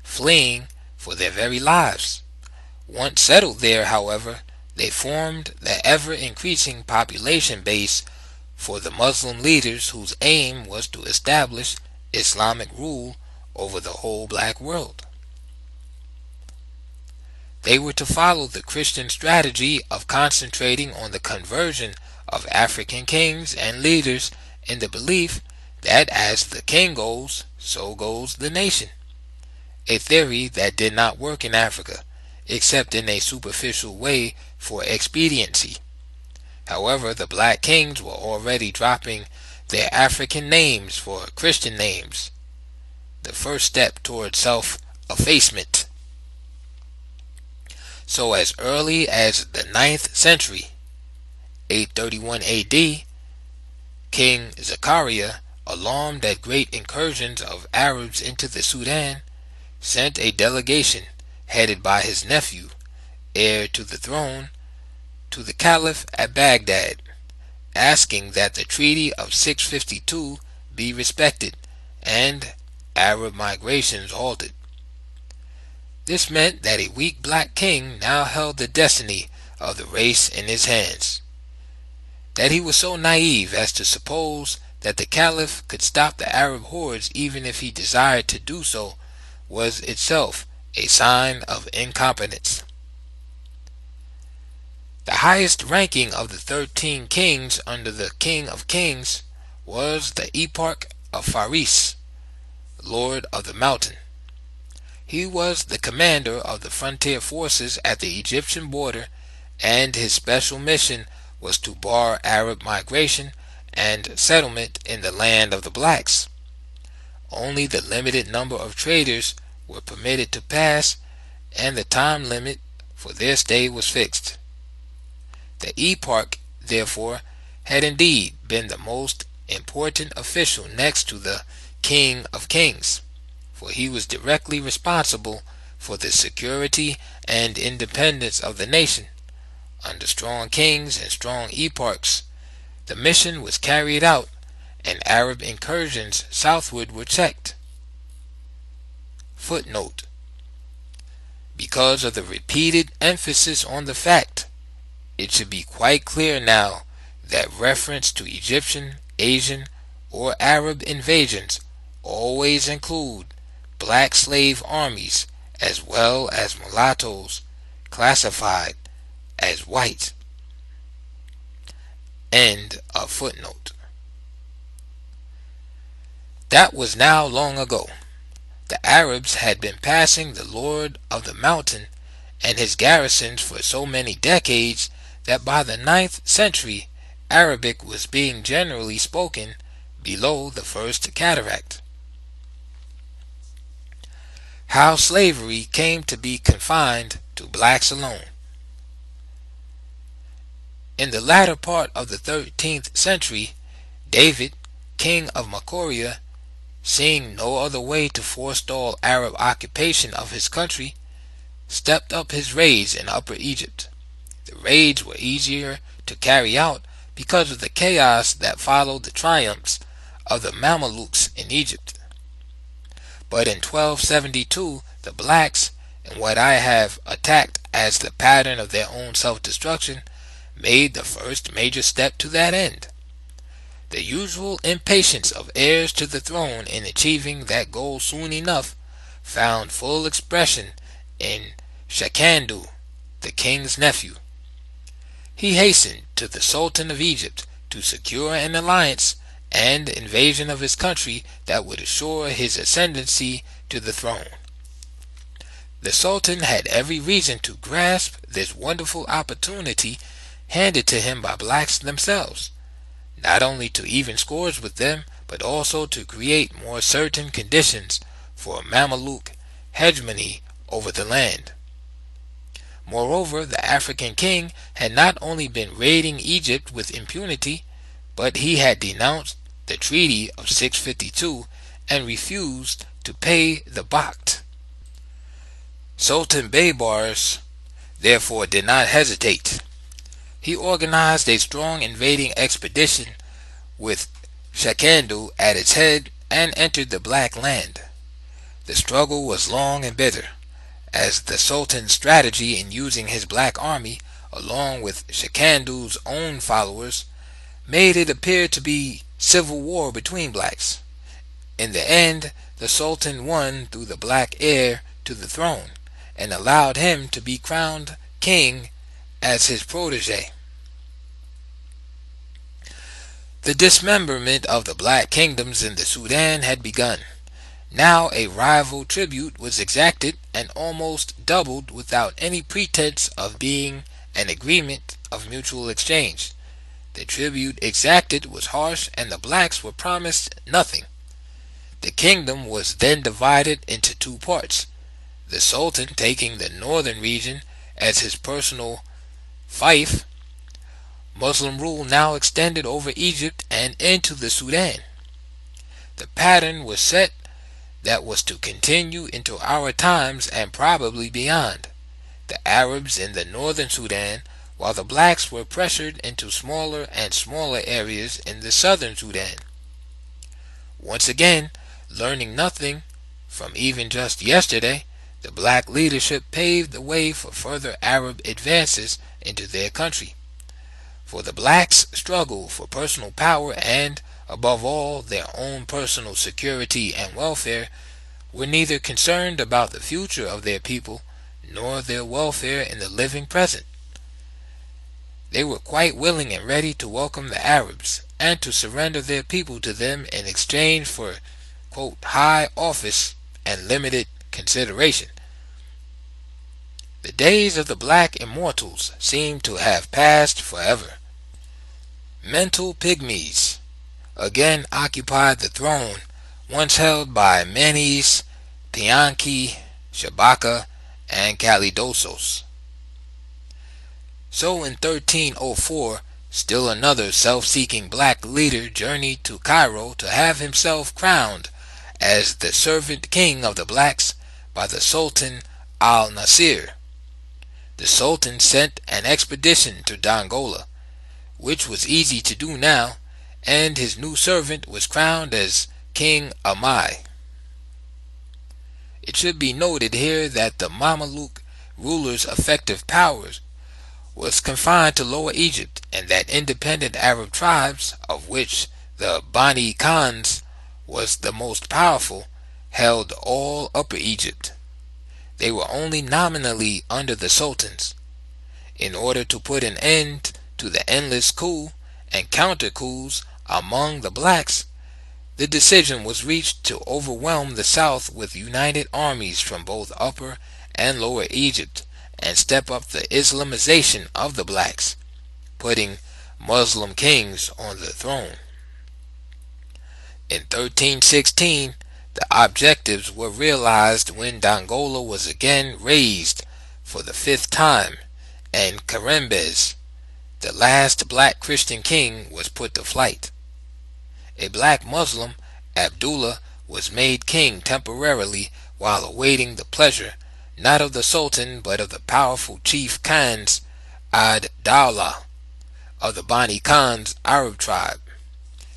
fleeing for their very lives. Once settled there, however, they formed the ever-increasing population base for the Muslim leaders whose aim was to establish Islamic rule over the whole black world. They were to follow the Christian strategy of concentrating on the conversion of African kings and leaders in the belief that as the king goes, so goes the nation. A theory that did not work in Africa, except in a superficial way for expediency. However, the black kings were already dropping their African names for Christian names, the first step toward self-effacement. So as early as the 9th century, 831 AD, King Zechariah, alarmed at great incursions of Arabs into the Sudan, sent a delegation headed by his nephew, heir to the throne, to the Caliph at Baghdad, asking that the Treaty of 652 be respected and Arab migrations halted. This meant that a weak black king now held the destiny of the race in his hands. That he was so naive as to suppose that the Caliph could stop the Arab hordes even if he desired to do so was itself a sign of incompetence. The highest ranking of the 13 kings under the King of Kings was the Eparch of Faris, Lord of the Mountain. He was the commander of the frontier forces at the Egyptian border, and his special mission was to bar Arab migration and settlement in the land of the blacks. Only the limited number of traders were permitted to pass, and the time limit for their stay was fixed. The Eparch, therefore, had indeed been the most important official next to the King of Kings, for he was directly responsible for the security and independence of the nation. Under strong kings and strong eparchs, the mission was carried out, and Arab incursions southward were checked. Footnote: because of the repeated emphasis on the fact, it should be quite clear now that reference to Egyptian, Asian, or Arab invasions always include black slave armies as well as mulattoes classified as white. End of footnote. That was now long ago. The Arabs had been passing the Lord of the Mountain and his garrisons for so many decades that by the 9th century Arabic was being generally spoken below the First Cataract. How slavery came to be confined to blacks alone. In the latter part of the 13th century, David, king of Makoria, seeing no other way to forestall Arab occupation of his country, stepped up his raids in Upper Egypt. The raids were easier to carry out because of the chaos that followed the triumphs of the Mamelukes in Egypt. But in 1272, the blacks, in what I have attacked as the pattern of their own self-destruction, made the first major step to that end. The usual impatience of heirs to the throne in achieving that goal soon enough found full expression in Shakandu, the king's nephew. He hastened to the Sultan of Egypt to secure an alliance and invasion of his country that would assure his ascendancy to the throne. The Sultan had every reason to grasp this wonderful opportunity handed to him by blacks themselves, not only to even scores with them, but also to create more certain conditions for Mameluke hegemony over the land. Moreover, the African king had not only been raiding Egypt with impunity, but he had denounced the Treaty of 652 and refused to pay the Bakht. Sultan Baybars therefore did not hesitate. He organized a strong invading expedition with Shakandu at its head and entered the Black Land. The struggle was long and bitter, as the Sultan's strategy in using his black army, along with Shikandu's own followers, made it appear to be civil war between blacks. In the end, the Sultan won through the black heir to the throne, and allowed him to be crowned king as his protege. The dismemberment of the black kingdoms in the Sudan had begun. Now a rival tribute was exacted and almost doubled without any pretense of being an agreement of mutual exchange. The tribute exacted was harsh, and the blacks were promised nothing. The kingdom was then divided into two parts, the Sultan taking the northern region as his personal fief. Muslim rule now extended over Egypt and into the Sudan. The pattern was set that was to continue into our times and probably beyond. The Arabs in the northern Sudan, while the blacks were pressured into smaller and smaller areas in the southern Sudan. Once again, learning nothing from even just yesterday, the black leadership paved the way for further Arab advances into their country. For the blacks' struggle for personal power and, above all, their own personal security and welfare were neither concerned about the future of their people nor their welfare in the living present. They were quite willing and ready to welcome the Arabs and to surrender their people to them in exchange for, quote, high office and limited consideration. The days of the black immortals seem to have passed forever. Mental pygmies again occupied the throne once held by Menes, Pianki, Shabaka, and Kalidosos. So in 1304, still another self-seeking black leader journeyed to Cairo to have himself crowned as the servant king of the blacks by the Sultan al-Nasir. The Sultan sent an expedition to Dongola, which was easy to do now, and his new servant was crowned as King Amai. It should be noted here that the Mameluke ruler's effective powers was confined to Lower Egypt, and that independent Arab tribes, of which the Bani Khans was the most powerful, held all Upper Egypt. They were only nominally under the sultans. In order to put an end to the endless coup and counter-coups among the blacks, the decision was reached to overwhelm the south with united armies from both Upper and Lower Egypt and step up the Islamization of the blacks, putting Muslim kings on the throne. In 1316, the objectives were realized when Dongola was again razed for the 5th time, and Karembez, the last black Christian king, was put to flight. A black Muslim, Abdullah, was made king temporarily while awaiting the pleasure not of the Sultan but of the powerful chief Khans ad-Dawla of the Bani Khans Arab tribe.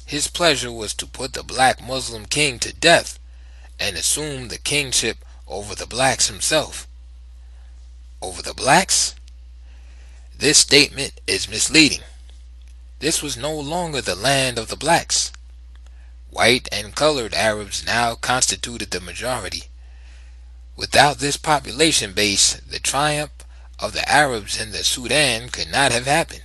His pleasure was to put the black Muslim king to death and assume the kingship over the blacks himself. Over the blacks? This statement is misleading. This was no longer the land of the blacks. White and colored Arabs now constituted the majority. Without this population base, the triumph of the Arabs in the Sudan could not have happened.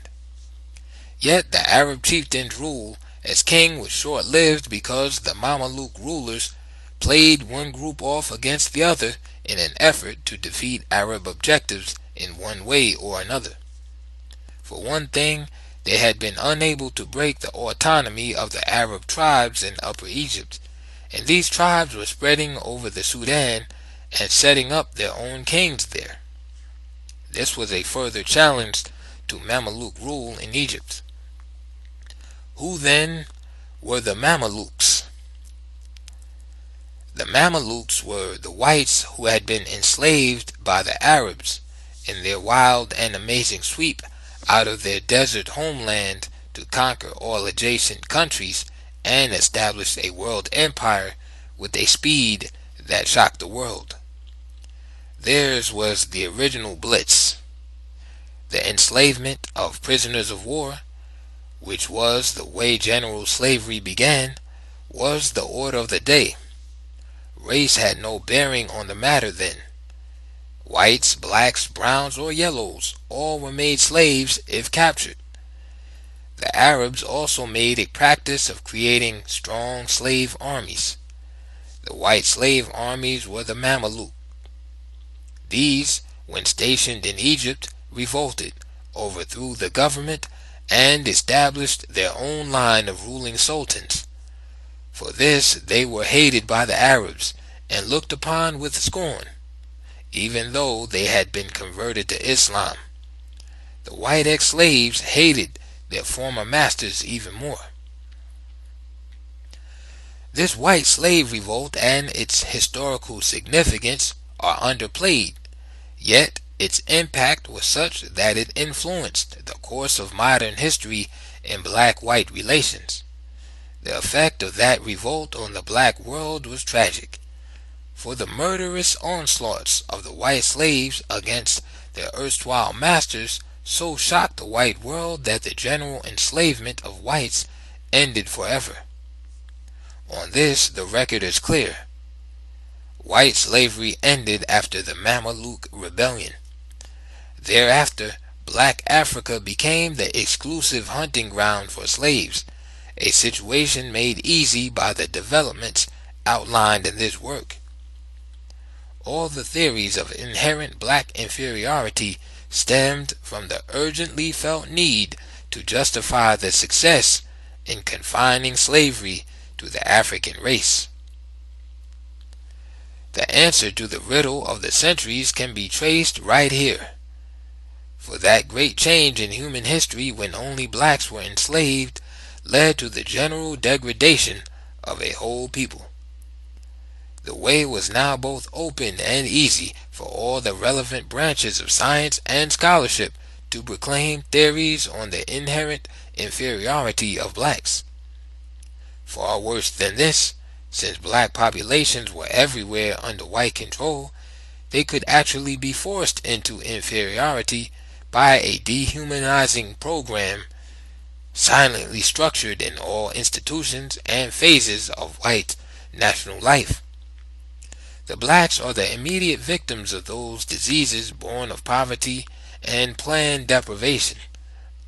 Yet the Arab chieftain's rule as king was short-lived because the Mameluke rulers played one group off against the other in an effort to defeat Arab objectives in one way or another. For one thing, they had been unable to break the autonomy of the Arab tribes in Upper Egypt, and these tribes were spreading over the Sudan and setting up their own kings there. This was a further challenge to Mameluke rule in Egypt. Who then were the Mamelukes? The Mamelukes were the whites who had been enslaved by the Arabs in their wild and amazing sweep out of their desert homeland to conquer all adjacent countries and establish a world empire with a speed that shocked the world. Theirs was the original blitz. The enslavement of prisoners of war, which was the way general slavery began, was the order of the day. Race had no bearing on the matter then. Whites, blacks, browns, or yellows, all were made slaves if captured. The Arabs also made a practice of creating strong slave armies. The white slave armies were the Mameluke. These, when stationed in Egypt, revolted, overthrew the government, and established their own line of ruling sultans. For this they were hated by the Arabs and looked upon with scorn, even though they had been converted to Islam. The white ex-slaves hated their former masters even more. This white slave revolt and its historical significance are underplayed, yet its impact was such that it influenced the course of modern history in black-white relations. The effect of that revolt on the black world was tragic, for the murderous onslaughts of the white slaves against their erstwhile masters so shocked the white world that the general enslavement of whites ended forever. On this the record is clear. White slavery ended after the Mameluke Rebellion. Thereafter, black Africa became the exclusive hunting ground for slaves, a situation made easy by the developments outlined in this work. All the theories of inherent black inferiority stemmed from the urgently felt need to justify the success in confining slavery to the African race. The answer to the riddle of the centuries can be traced right here. For that great change in human history when only blacks were enslaved led to the general degradation of a whole people. The way was now both open and easy for all the relevant branches of science and scholarship to proclaim theories on the inherent inferiority of blacks. Far worse than this, since black populations were everywhere under white control, they could actually be forced into inferiority by a dehumanizing program silently structured in all institutions and phases of white national life. The blacks are the immediate victims of those diseases born of poverty and planned deprivation,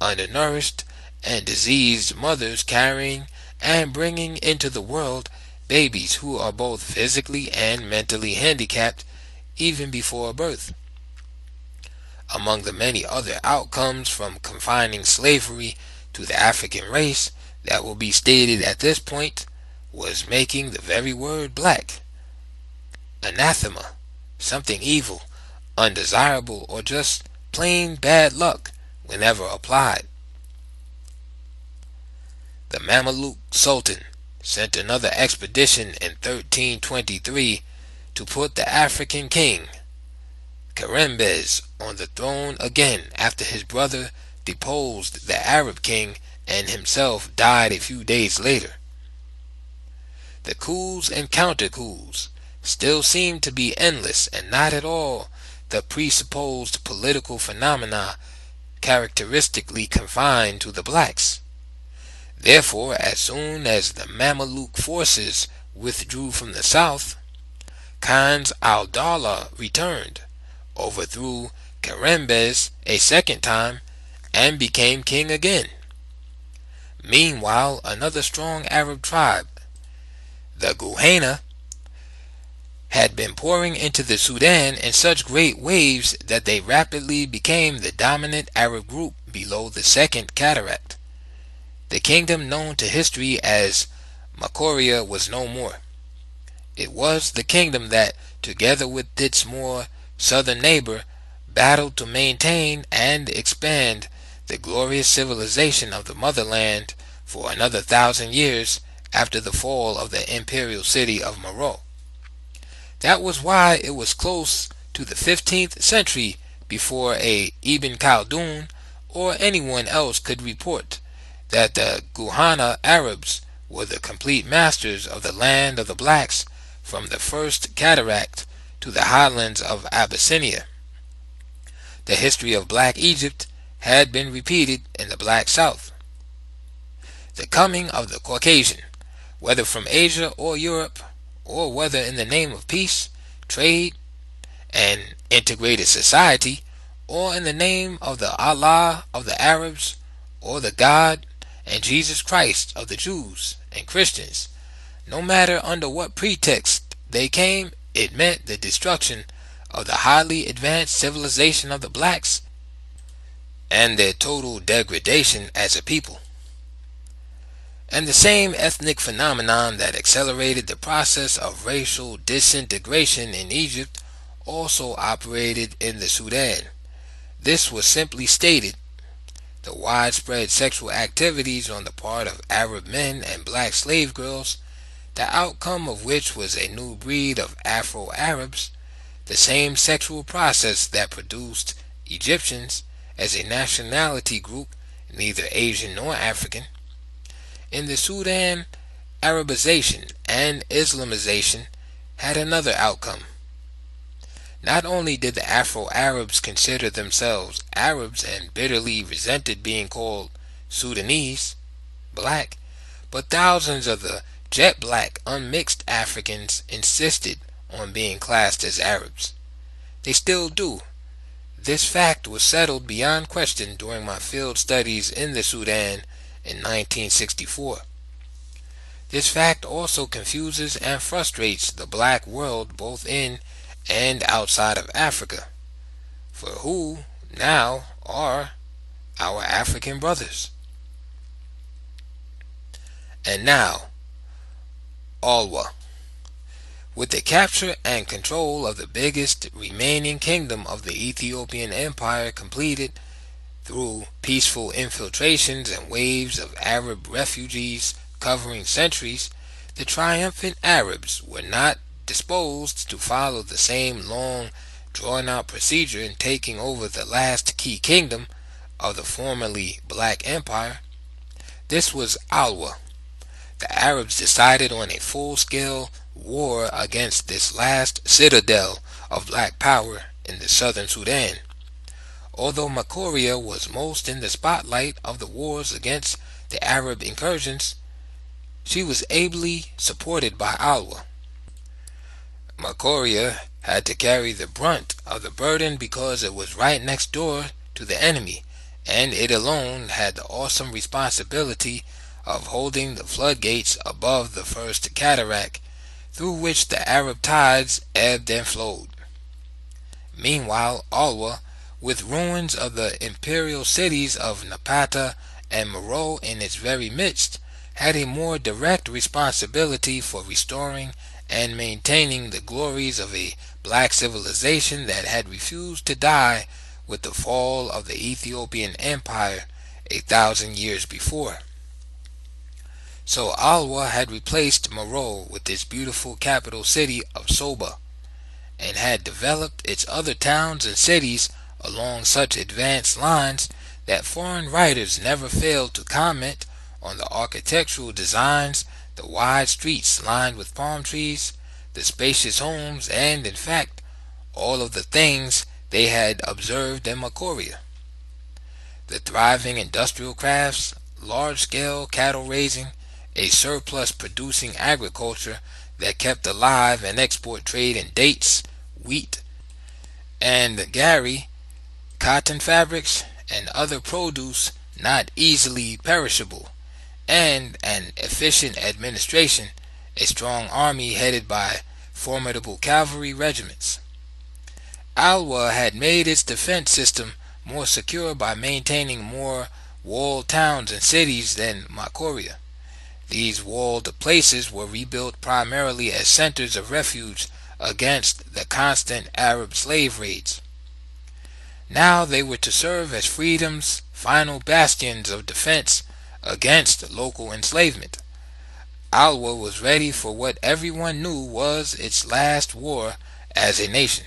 undernourished and diseased mothers carrying and bringing into the world babies who are both physically and mentally handicapped even before birth. Among the many other outcomes from confining slavery to the African race that will be stated at this point was making the very word black anathema, something evil, undesirable, or just plain bad luck whenever applied. The Mameluke Sultan sent another expedition in 1323 to put the African king Kerembes on the throne again after his brother deposed the Arab king and himself died a few days later. The coups and counter-coups still seem to be endless and not at all the presupposed political phenomena characteristically confined to the blacks. Therefore, as soon as the Mameluke forces withdrew from the south, Khan's al-Dawla returned, overthrew Kerembes a second time, and became king again. Meanwhile, another strong Arab tribe, the Guhena, had been pouring into the Sudan in such great waves that they rapidly became the dominant Arab group below the Second Cataract. The kingdom known to history as Makoria was no more. It was the kingdom that, together with its more southern neighbor, battled to maintain and expand the glorious civilization of the motherland for another 1,000 years after the fall of the imperial city of Meroe. That was why it was close to the 15th century before a Ibn Khaldun or anyone else could report that the Guhana Arabs were the complete masters of the land of the blacks from the first cataract to the highlands of Abyssinia. The history of Black Egypt had been repeated in the Black South. The coming of the Caucasian, whether from Asia or Europe, or whether in the name of peace, trade, and integrated society, or in the name of the Allah of the Arabs, or the God and Jesus Christ of the Jews and Christians, no matter under what pretext they came, it meant the destruction of the highly advanced civilization of the blacks and their total degradation as a people. And the same ethnic phenomenon that accelerated the process of racial disintegration in Egypt also operated in the Sudan. This was simply stated: the widespread sexual activities on the part of Arab men and black slave girls, the outcome of which was a new breed of Afro-Arabs, the same sexual process that produced Egyptians as a nationality group neither Asian nor African. In the Sudan, Arabization and Islamization had another outcome. Not only did the Afro-Arabs consider themselves Arabs and bitterly resented being called Sudanese, black, but thousands of the jet black unmixed Africans insisted on being classed as Arabs. They still do. This fact was settled beyond question during my field studies in the Sudan in 1964. This fact also confuses and frustrates the black world both in and outside of Africa, for who now are our African brothers. And now, Alwa. With the capture and control of the biggest remaining kingdom of the Ethiopian Empire completed through peaceful infiltrations and waves of Arab refugees covering centuries, the triumphant Arabs were not disposed to follow the same long, drawn-out procedure in taking over the last key kingdom of the formerly black empire. This was Alwa. The Arabs decided on a full-scale war against this last citadel of black power in the southern Sudan. Although Makoria was most in the spotlight of the wars against the Arab incursions, she was ably supported by Alwa. Makoria had to carry the brunt of the burden because it was right next door to the enemy, and it alone had the awesome responsibility of holding the floodgates above the first cataract, through which the Arab tides ebbed and flowed. Meanwhile, Alwa, with ruins of the imperial cities of Napata and Meroe in its very midst, had a more direct responsibility for restoring and maintaining the glories of a black civilization that had refused to die with the fall of the Ethiopian Empire 1,000 years before. So Alwa had replaced Meroe with its beautiful capital city of Soba, and had developed its other towns and cities along such advanced lines that foreign writers never failed to comment on the architectural designs, the wide streets lined with palm trees, the spacious homes, and, in fact, all of the things they had observed in Makoria. The thriving industrial crafts, large-scale cattle raising, a surplus-producing agriculture that kept alive an export trade in dates, wheat, and gari, cotton fabrics, and other produce not easily perishable, and an efficient administration, a strong army headed by formidable cavalry regiments. Alwa had made its defense system more secure by maintaining more walled towns and cities than Makoria. These walled places were rebuilt primarily as centers of refuge against the constant Arab slave raids. Now they were to serve as freedom's final bastions of defense against local enslavement. Alwa was ready for what everyone knew was its last war as a nation.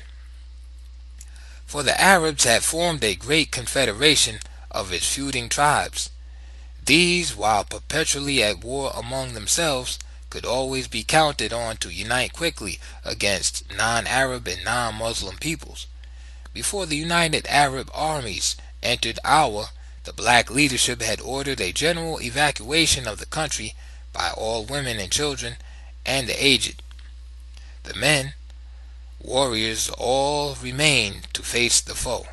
For the Arabs had formed a great confederation of its feuding tribes. These, while perpetually at war among themselves, could always be counted on to unite quickly against non-Arab and non-Muslim peoples. Before the United Arab Armies entered Awa, the black leadership had ordered a general evacuation of the country by all women and children and the aged. The men, warriors, all remained to face the foe.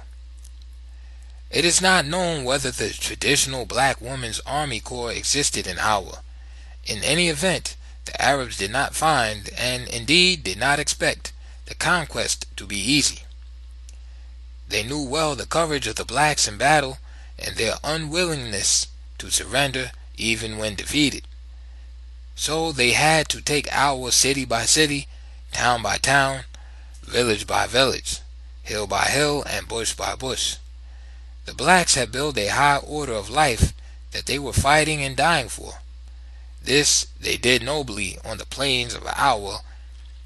It is not known whether the traditional black women's army corps existed in Awa. In any event, the Arabs did not find, and indeed did not expect, the conquest to be easy. They knew well the courage of the blacks in battle and their unwillingness to surrender even when defeated. So they had to take Awa city by city, town by town, village by village, hill by hill, and bush by bush. The blacks had built a high order of life that they were fighting and dying for. This they did nobly on the plains of Awa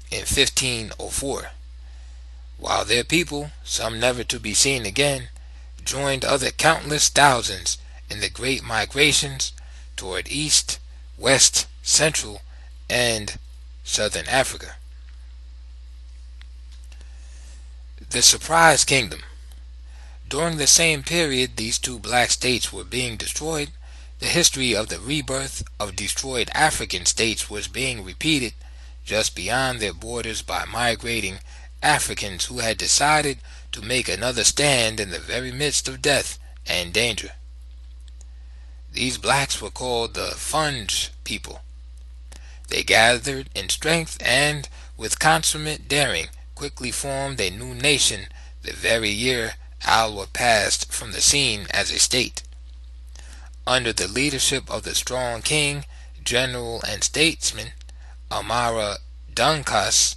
in 1504, while their people, some never to be seen again, joined other countless thousands in the great migrations toward East, West, Central, and Southern Africa. The Surprise Kingdom. During the same period these two black states were being destroyed, the history of the rebirth of destroyed African states was being repeated just beyond their borders by migrating Africans who had decided to make another stand in the very midst of death and danger. These blacks were called the Funge people. They gathered in strength and, with consummate daring, quickly formed a new nation the very year Alwa passed from the scene as a state. Under the leadership of the strong king, general, and statesman Amara Dunkas,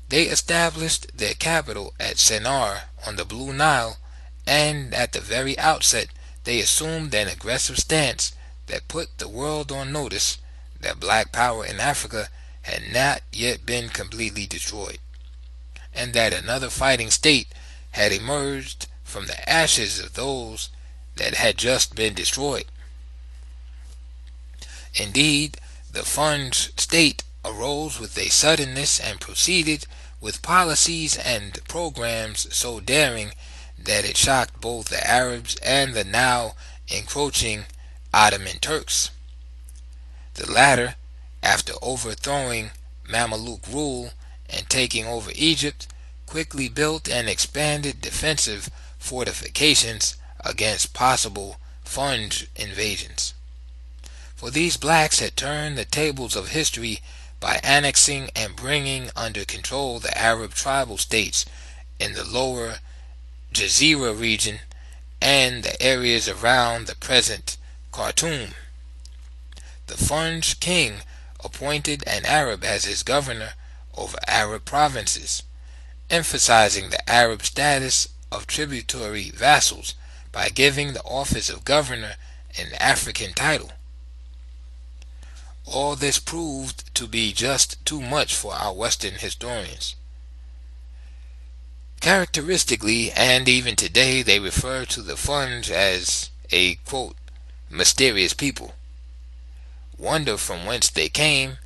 they established their capital at Sennar on the Blue Nile, and at the very outset they assumed an aggressive stance that put the world on notice that black power in Africa had not yet been completely destroyed, and that another fighting state had emerged from the ashes of those that had just been destroyed. Indeed, the Funge state arose with a suddenness and proceeded with policies and programs so daring that it shocked both the Arabs and the now encroaching Ottoman Turks. The latter, after overthrowing Mameluke rule and taking over Egypt, quickly built and expanded defensive fortifications against possible Funge invasions. For these blacks had turned the tables of history by annexing and bringing under control the Arab tribal states in the lower Jazira region and the areas around the present Khartoum. The Funge king appointed an Arab as his governor over Arab provinces, emphasizing the Arab status of tributary vassals by giving the office of governor an African title. All this proved to be just too much for our Western historians. Characteristically, and even today, they refer to the Funge as a, quote, mysterious people, wonder from whence they came,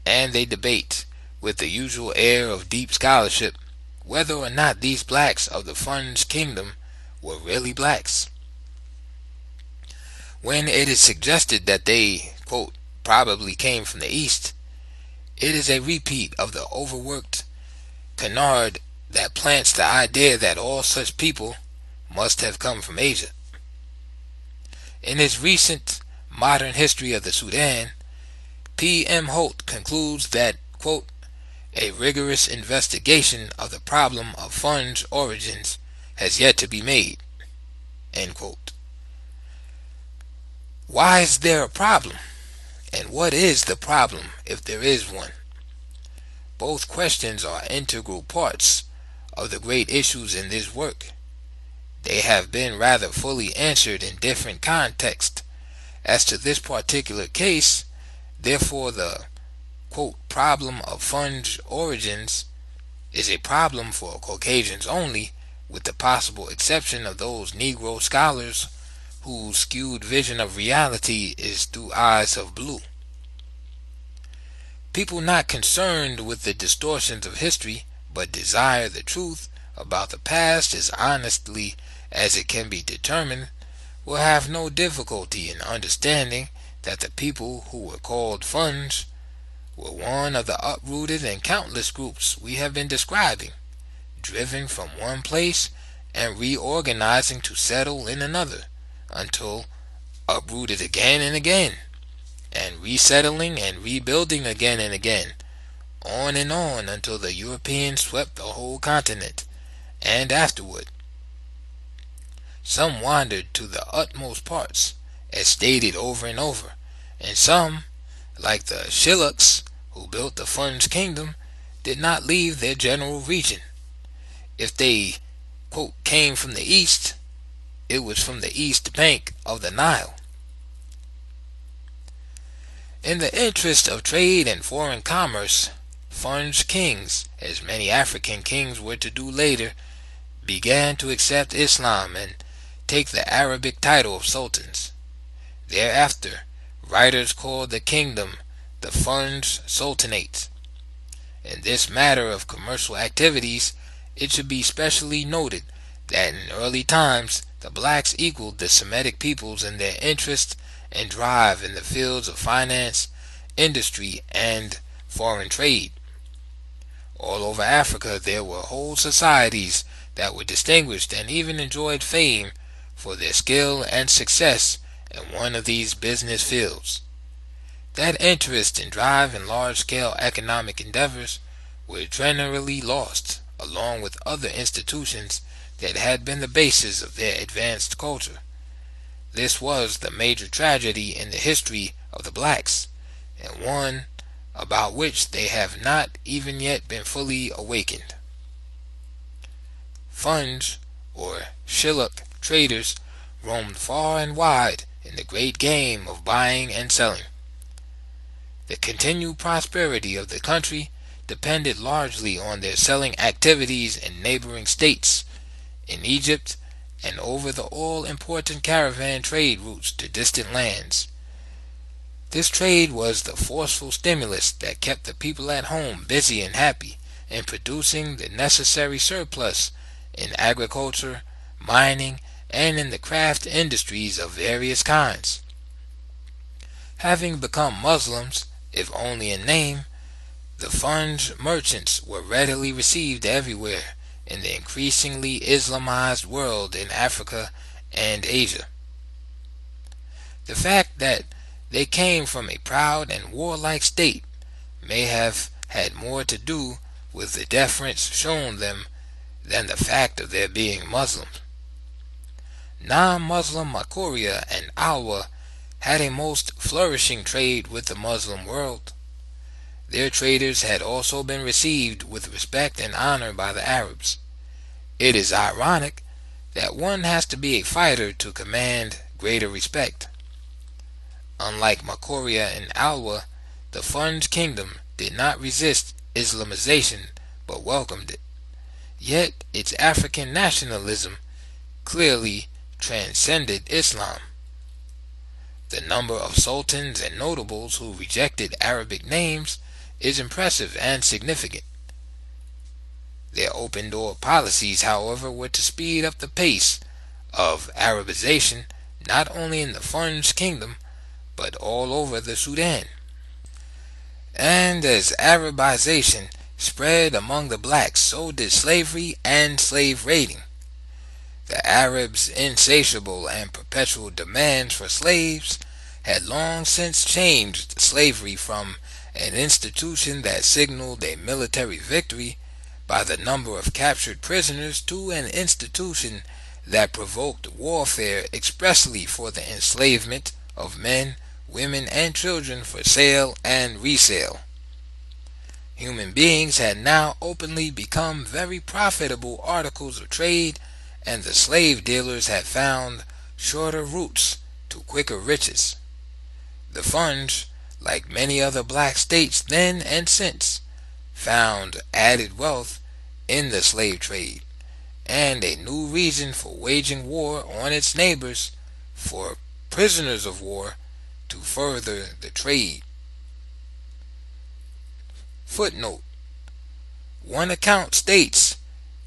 and they debate, with the usual air of deep scholarship, whether or not these blacks of the Funge kingdom were really blacks. When it is suggested that they, quote, probably came from the East, it is a repeat of the overworked canard that plants the idea that all such people must have come from Asia. In his recent Modern History of the Sudan, P. M. Holt concludes that, quote, a rigorous investigation of the problem of Funge origins has yet to be made, end quote. Why is there a problem? And what is the problem, if there is one? Both questions are integral parts of the great issues in this work. They have been rather fully answered in different contexts. As to this particular case, therefore the, quote, problem of Funge origins is a problem for Caucasians only, with the possible exception of those Negro scholars whose skewed vision of reality is through eyes of blue. People not concerned with the distortions of history, but desire the truth about the past as honestly as it can be determined, will have no difficulty in understanding that the people who were called funds were one of the uprooted and countless groups we have been describing, driven from one place and reorganizing to settle in another, until uprooted again and again, and resettling and rebuilding again and again, on and on until the Europeans swept the whole continent, and afterward. Some wandered to the utmost parts, as stated over and over, and some, like the Shillooks, who built the Fun's kingdom, did not leave their general region. If they, quote, came from the east, it was from the east bank of the Nile. In the interest of trade and foreign commerce, Fun's kings, as many African kings were to do later, began to accept Islam and take the Arabic title of sultans. Thereafter, writers called the kingdom the Fun's Sultanate. In this matter of commercial activities, it should be specially noted that in early times the blacks equaled the Semitic peoples in their interest and drive in the fields of finance, industry, and foreign trade. All over Africa there were whole societies that were distinguished and even enjoyed fame for their skill and success in one of these business fields. That interest and drive in large-scale economic endeavors were generally lost, along with other institutions that had been the basis of their advanced culture. This was the major tragedy in the history of the blacks, and one about which they have not even yet been fully awakened. Funds, or Shilluk traders, roamed far and wide in the great game of buying and selling. The continued prosperity of the country depended largely on their selling activities in neighboring states, in Egypt, and over the all-important caravan trade routes to distant lands. This trade was the forceful stimulus that kept the people at home busy and happy in producing the necessary surplus in agriculture, mining, and in the craft industries of various kinds. Having become Muslims, if only in name, the Fun's merchants were readily received everywhere in the increasingly Islamized world in Africa and Asia. The fact that they came from a proud and warlike state may have had more to do with the deference shown them than the fact of their being Muslims. Non-Muslim Makuria and Alwa had a most flourishing trade with the Muslim world. Their traders had also been received with respect and honor by the Arabs. It is ironic that one has to be a fighter to command greater respect. Unlike Makuria and Alwa, the Fun's kingdom did not resist Islamization but welcomed it. Yet its African nationalism clearly transcended Islam. The number of sultans and notables who rejected Arabic names is impressive and significant. Their open-door policies, however, were to speed up the pace of Arabization not only in the Fun's kingdom, but all over the Sudan. And as Arabization spread among the blacks, so did slavery and slave raiding. The Arabs' insatiable and perpetual demands for slaves had long since changed slavery from an institution that signaled a military victory by the number of captured prisoners to an institution that provoked warfare expressly for the enslavement of men, women, and children for sale and resale. Human beings had now openly become very profitable articles of trade, and the slave dealers had found shorter routes to quicker riches. The Fun's, like many other black states then and since, found added wealth in the slave trade, and a new reason for waging war on its neighbors for prisoners of war to further the trade. Footnote: one account states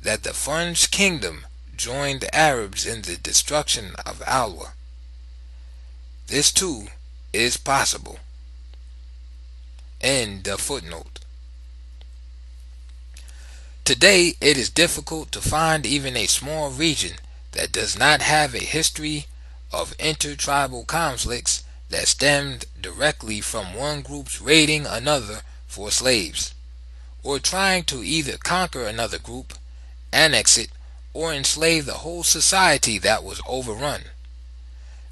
that the Funj kingdom joined the Arabs in the destruction of Alwa. This too is possible. End of footnote. Today it is difficult to find even a small region that does not have a history of intertribal conflicts that stemmed directly from one group's raiding another for slaves, or trying to either conquer another group, annex it, or enslave the whole society that was overrun.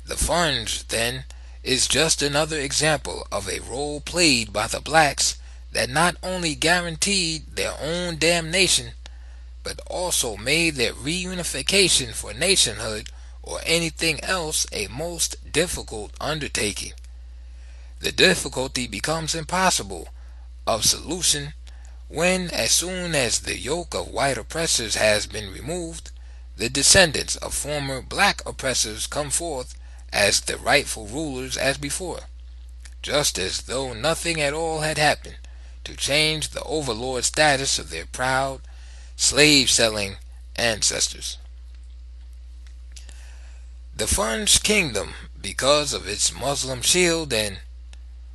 The Funj, then, is just another example of a role played by the blacks that not only guaranteed their own damnation, but also made their reunification for nationhood or anything else a most difficult undertaking. The difficulty becomes impossible of solution when, as soon as the yoke of white oppressors has been removed, the descendants of former black oppressors come forth as the rightful rulers as before, just as though nothing at all had happened to change the overlord status of their proud, slave-selling ancestors. The Funj kingdom, because of its Muslim shield and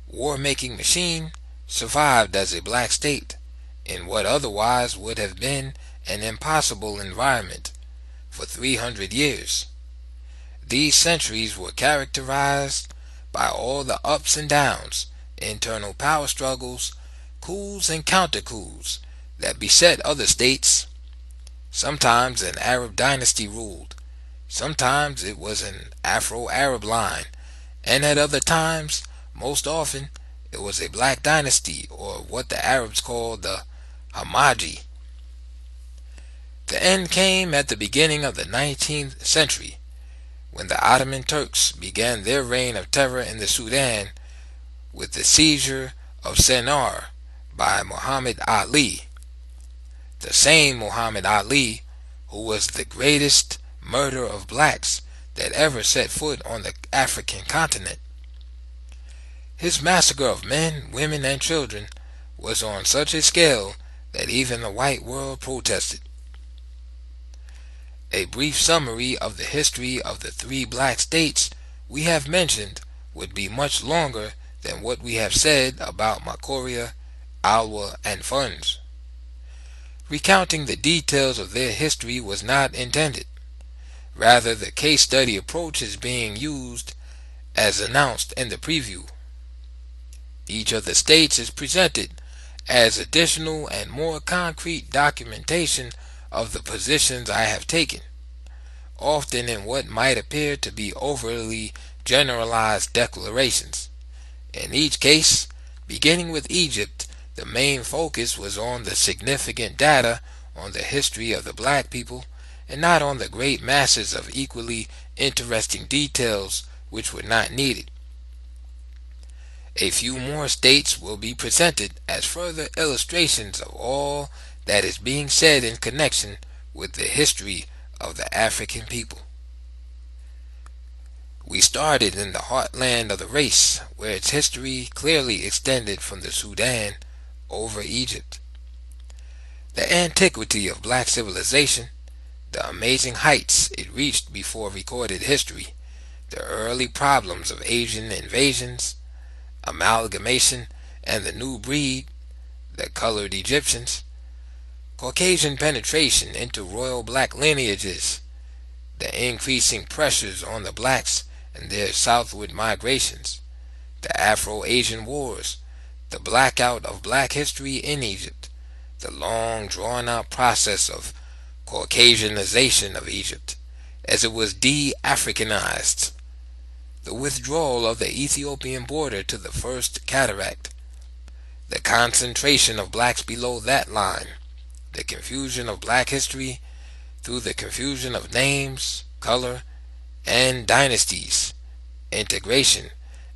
war-making machine, survived as a black state in what otherwise would have been an impossible environment for 300 years. These centuries were characterized by all the ups and downs, internal power struggles, coups and counter-coups that beset other states. Sometimes an Arab dynasty ruled, sometimes it was an Afro-Arab line, and at other times, most often, it was a black dynasty, or what the Arabs called the Hamaji. The end came at the beginning of the 19th century, when the Ottoman Turks began their reign of terror in the Sudan with the seizure of Sennar by Muhammad Ali, the same Muhammad Ali who was the greatest murderer of blacks that ever set foot on the African continent. His massacre of men, women, and children was on such a scale that even the white world protested. A brief summary of the history of the three black states we have mentioned would be much longer than what we have said about Makoria, Alwa, and Funj. Recounting the details of their history was not intended. Rather, the case study approach is being used as announced in the preview. Each of the states is presented as additional and more concrete documentation of the positions I have taken, often in what might appear to be overly generalized declarations. In each case, beginning with Egypt, the main focus was on the significant data on the history of the black people, and not on the great masses of equally interesting details which were not needed. A few more states will be presented as further illustrations of all that is being said in connection with the history of the African people. We started in the heartland of the race, where its history clearly extended from the Sudan over Egypt. The antiquity of black civilization, the amazing heights it reached before recorded history, the early problems of Asian invasions, amalgamation, and the new breed, the colored Egyptians, Caucasian penetration into royal black lineages, the increasing pressures on the blacks and their southward migrations, the Afro-Asian wars, the blackout of black history in Egypt, the long drawn-out process of Caucasianization of Egypt, as it was de-Africanized, the withdrawal of the Ethiopian border to the first cataract, the concentration of blacks below that line, the confusion of black history through the confusion of names, color, and dynasties, integration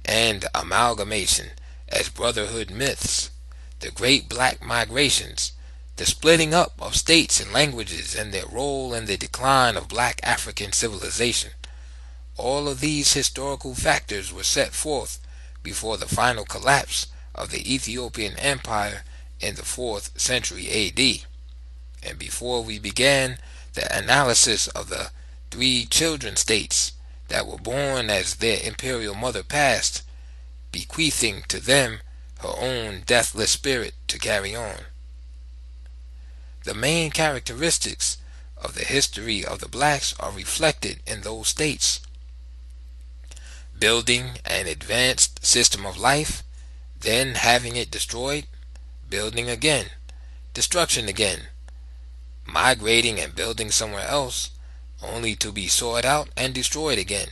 and amalgamation as brotherhood myths, the great black migrations, the splitting up of states and languages and their role in the decline of black African civilization. All of these historical factors were set forth before the final collapse of the Ethiopian Empire in the 4th century AD. And before we began the analysis of the 3 children states that were born as their imperial mother passed, bequeathing to them her own deathless spirit to carry on. The main characteristics of the history of the blacks are reflected in those states: building an advanced system of life, then having it destroyed, building again, destruction again, migrating and building somewhere else, only to be sought out and destroyed again,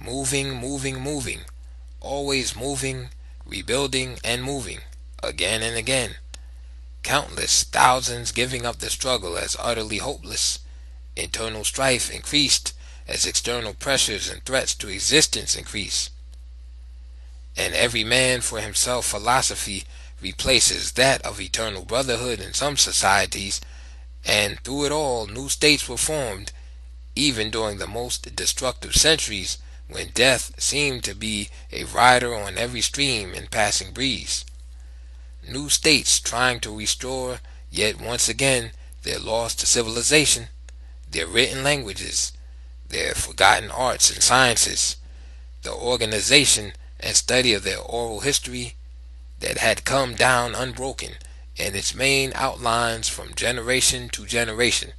moving, always moving, rebuilding and moving, again and again, countless thousands giving up the struggle as utterly hopeless, internal strife increased as external pressures and threats to existence increase, and every man for himself philosophy replaces that of eternal brotherhood in some societies, and through it all new states were formed, even during the most destructive centuries when death seemed to be a rider on every stream and passing breeze. New states trying to restore yet once again their lost civilization, their written languages, their forgotten arts and sciences, the organization and study of their oral history that had come down unbroken in its main outlines from generation to generation,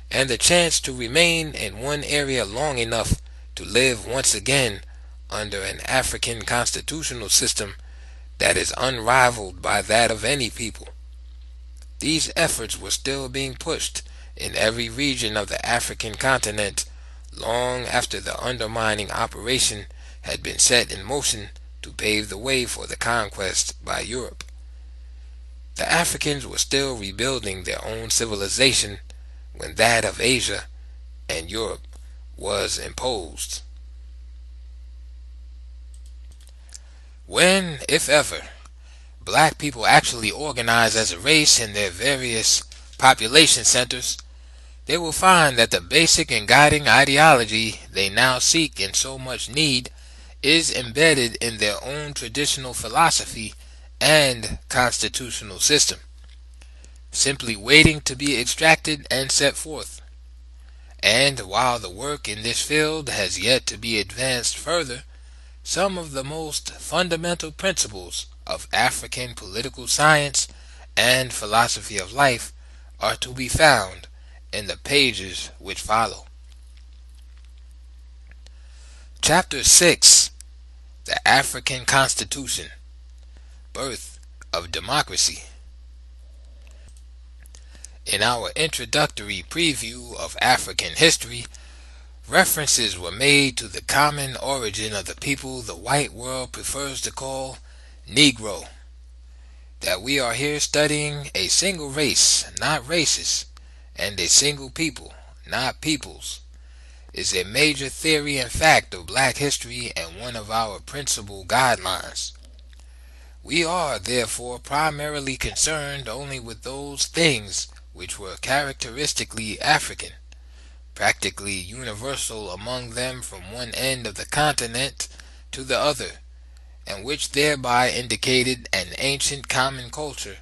and the chance to remain in one area long enough to live once again under an African constitutional system that is unrivaled by that of any people. These efforts were still being pushed in every region of the African continent long after the undermining operation had been set in motion to pave the way for the conquest by Europe. The Africans were still rebuilding their own civilization when that of Asia and Europe was imposed. When, if ever, black people actually organize as a race in their various population centers, they will find that the basic and guiding ideology they now seek and so much need is embedded in their own traditional philosophy and constitutional system, simply waiting to be extracted and set forth. And while the work in this field has yet to be advanced further, some of the most fundamental principles of African political science and philosophy of life are to be found in the pages which follow. Chapter 6: The African Constitution, Birth of Democracy. In our introductory preview of African history, references were made to the common origin of the people the white world prefers to call Negro. That we are here studying a single race, not races, and a single people, not peoples, is a major theory and fact of black history and one of our principal guidelines. We are, therefore, primarily concerned only with those things which were characteristically African, practically universal among them from one end of the continent to the other, and which thereby indicated an ancient common culture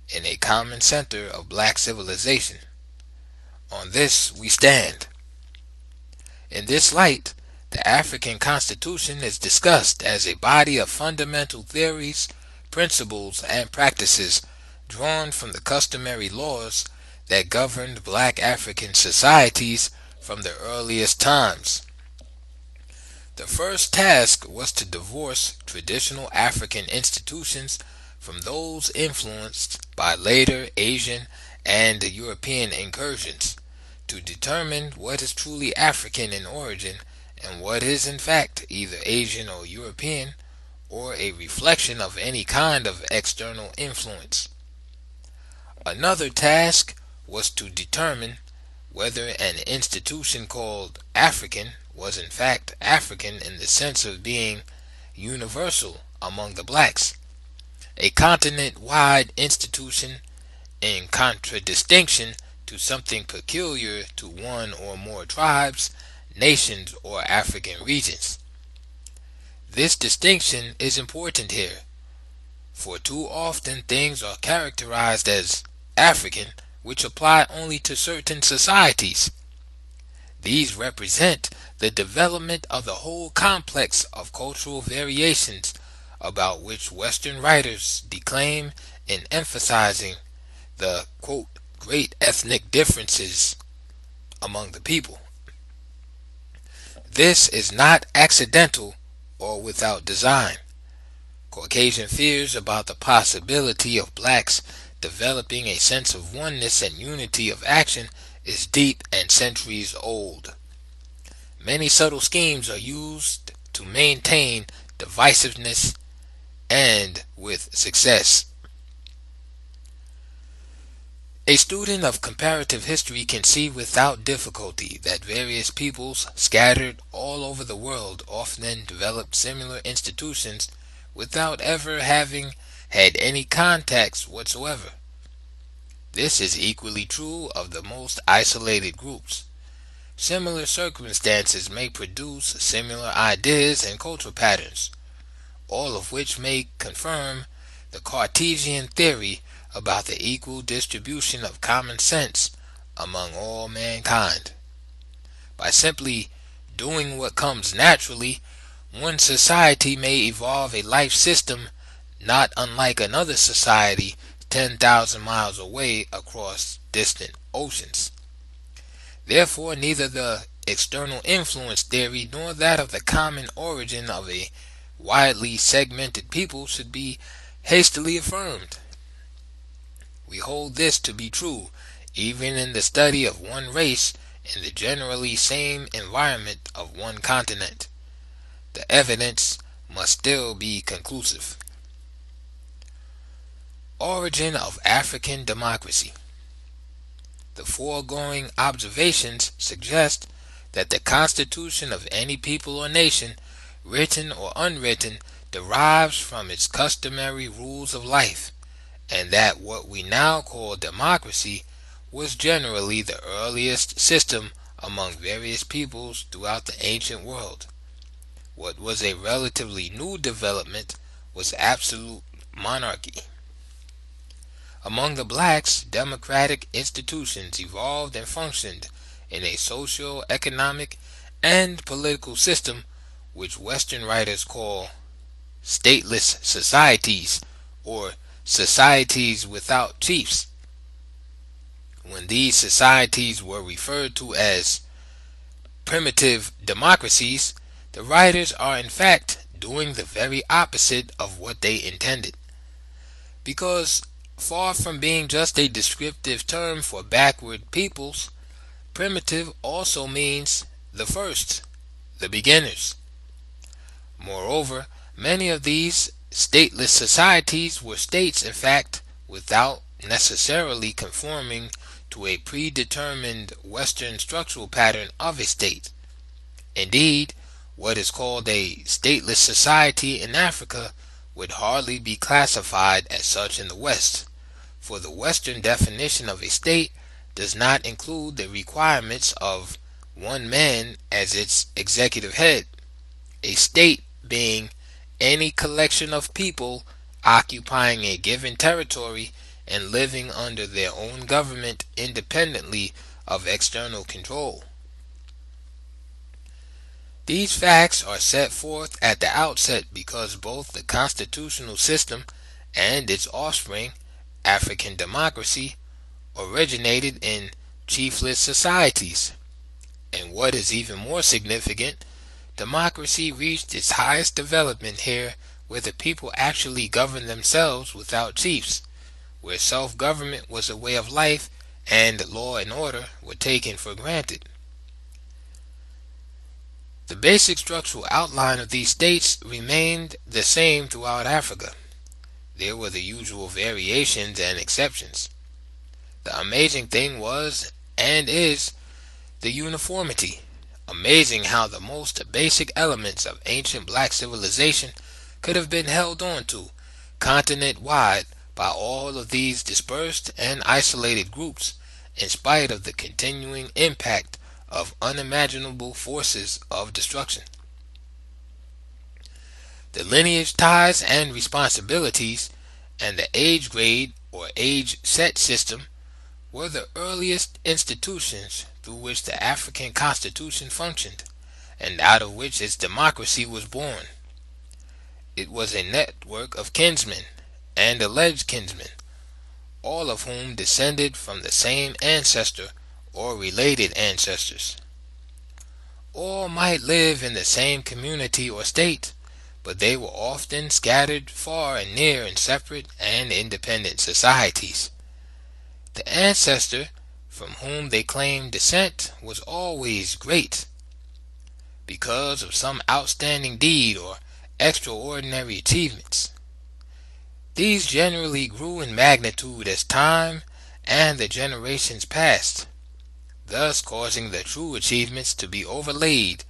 in a common center of black civilization. On this we stand. In this light, the African Constitution is discussed as a body of fundamental theories, principles, and practices drawn from the customary laws that governed black African societies from the earliest times. The first task was to divorce traditional African institutions from those influenced by later Asian and European incursions, to determine what is truly African in origin and what is in fact either Asian or European, or a reflection of any kind of external influence. Another task was to determine whether an institution called African was in fact African in the sense of being universal among the blacks, a continent-wide institution in contradistinction to something peculiar to one or more tribes, nations, or African regions. This distinction is important here, For too often things are characterized as African, which apply only to certain societies. These represent the development of the whole complex of cultural variations about which Western writers declaim in emphasizing the, quote, great ethnic differences among the people. This is not accidental or without design. Caucasian fears about the possibility of blacks developing a sense of oneness and unity of action is deep and centuries old. Many subtle schemes are used to maintain divisiveness, and with success. A student of comparative history can see without difficulty that various peoples scattered all over the world often developed similar institutions without ever having had any contacts whatsoever. This is equally true of the most isolated groups. Similar circumstances may produce similar ideas and cultural patterns, all of which may confirm the Cartesian theory about the equal distribution of common sense among all mankind. By simply doing what comes naturally, one society may evolve a life system not unlike another society 10,000 miles away across distant oceans. Therefore, neither the external influence theory nor that of the common origin of a widely segmented people should be hastily affirmed. We hold this to be true even in the study of one race in the generally same environment of one continent. The evidence must still be conclusive. Origin of African democracy. The foregoing observations suggest that the constitution of any people or nation, written or unwritten, derives from its customary rules of life, and that what we now call democracy was generally the earliest system among various peoples throughout the ancient world. What was a relatively new development was absolute monarchy. Among the blacks, democratic institutions evolved and functioned in a socio-economic and political system which Western writers call stateless societies or societies without chiefs. When these societies were referred to as primitive democracies, the writers are in fact doing the very opposite of what they intended. Because far from being just a descriptive term for backward peoples, primitive also means the first, the beginners. Moreover, many of these stateless societies were states, in fact, without necessarily conforming to a predetermined Western structural pattern of a state. Indeed, what is called a stateless society in Africa would hardly be classified as such in the West, for the Western definition of a state does not include the requirements of one man as its executive head, a state being any collection of people occupying a given territory and living under their own government independently of external control. These facts are set forth at the outset because both the constitutional system and its offspring, African democracy, originated in chiefless societies. And what is even more significant, democracy reached its highest development here where the people actually governed themselves without chiefs, where self-government was a way of life and law and order were taken for granted. The basic structural outline of these states remained the same throughout Africa. There were the usual variations and exceptions. The amazing thing was, and is, the uniformity. Amazing how the most basic elements of ancient black civilization could have been held on to, continent-wide, by all of these dispersed and isolated groups, in spite of the continuing impact of unimaginable forces of destruction. The lineage ties and responsibilities, and the age grade or age set system were the earliest institutions through which the African Constitution functioned, and out of which its democracy was born. It was a network of kinsmen and alleged kinsmen, all of whom descended from the same ancestor or related ancestors. All might live in the same community or state, but they were often scattered far and near in separate and independent societies. The ancestor from whom they claimed descent was always great, because of some outstanding deed or extraordinary achievements. These generally grew in magnitude as time and the generations passed, thus causing the true achievements to be overlaid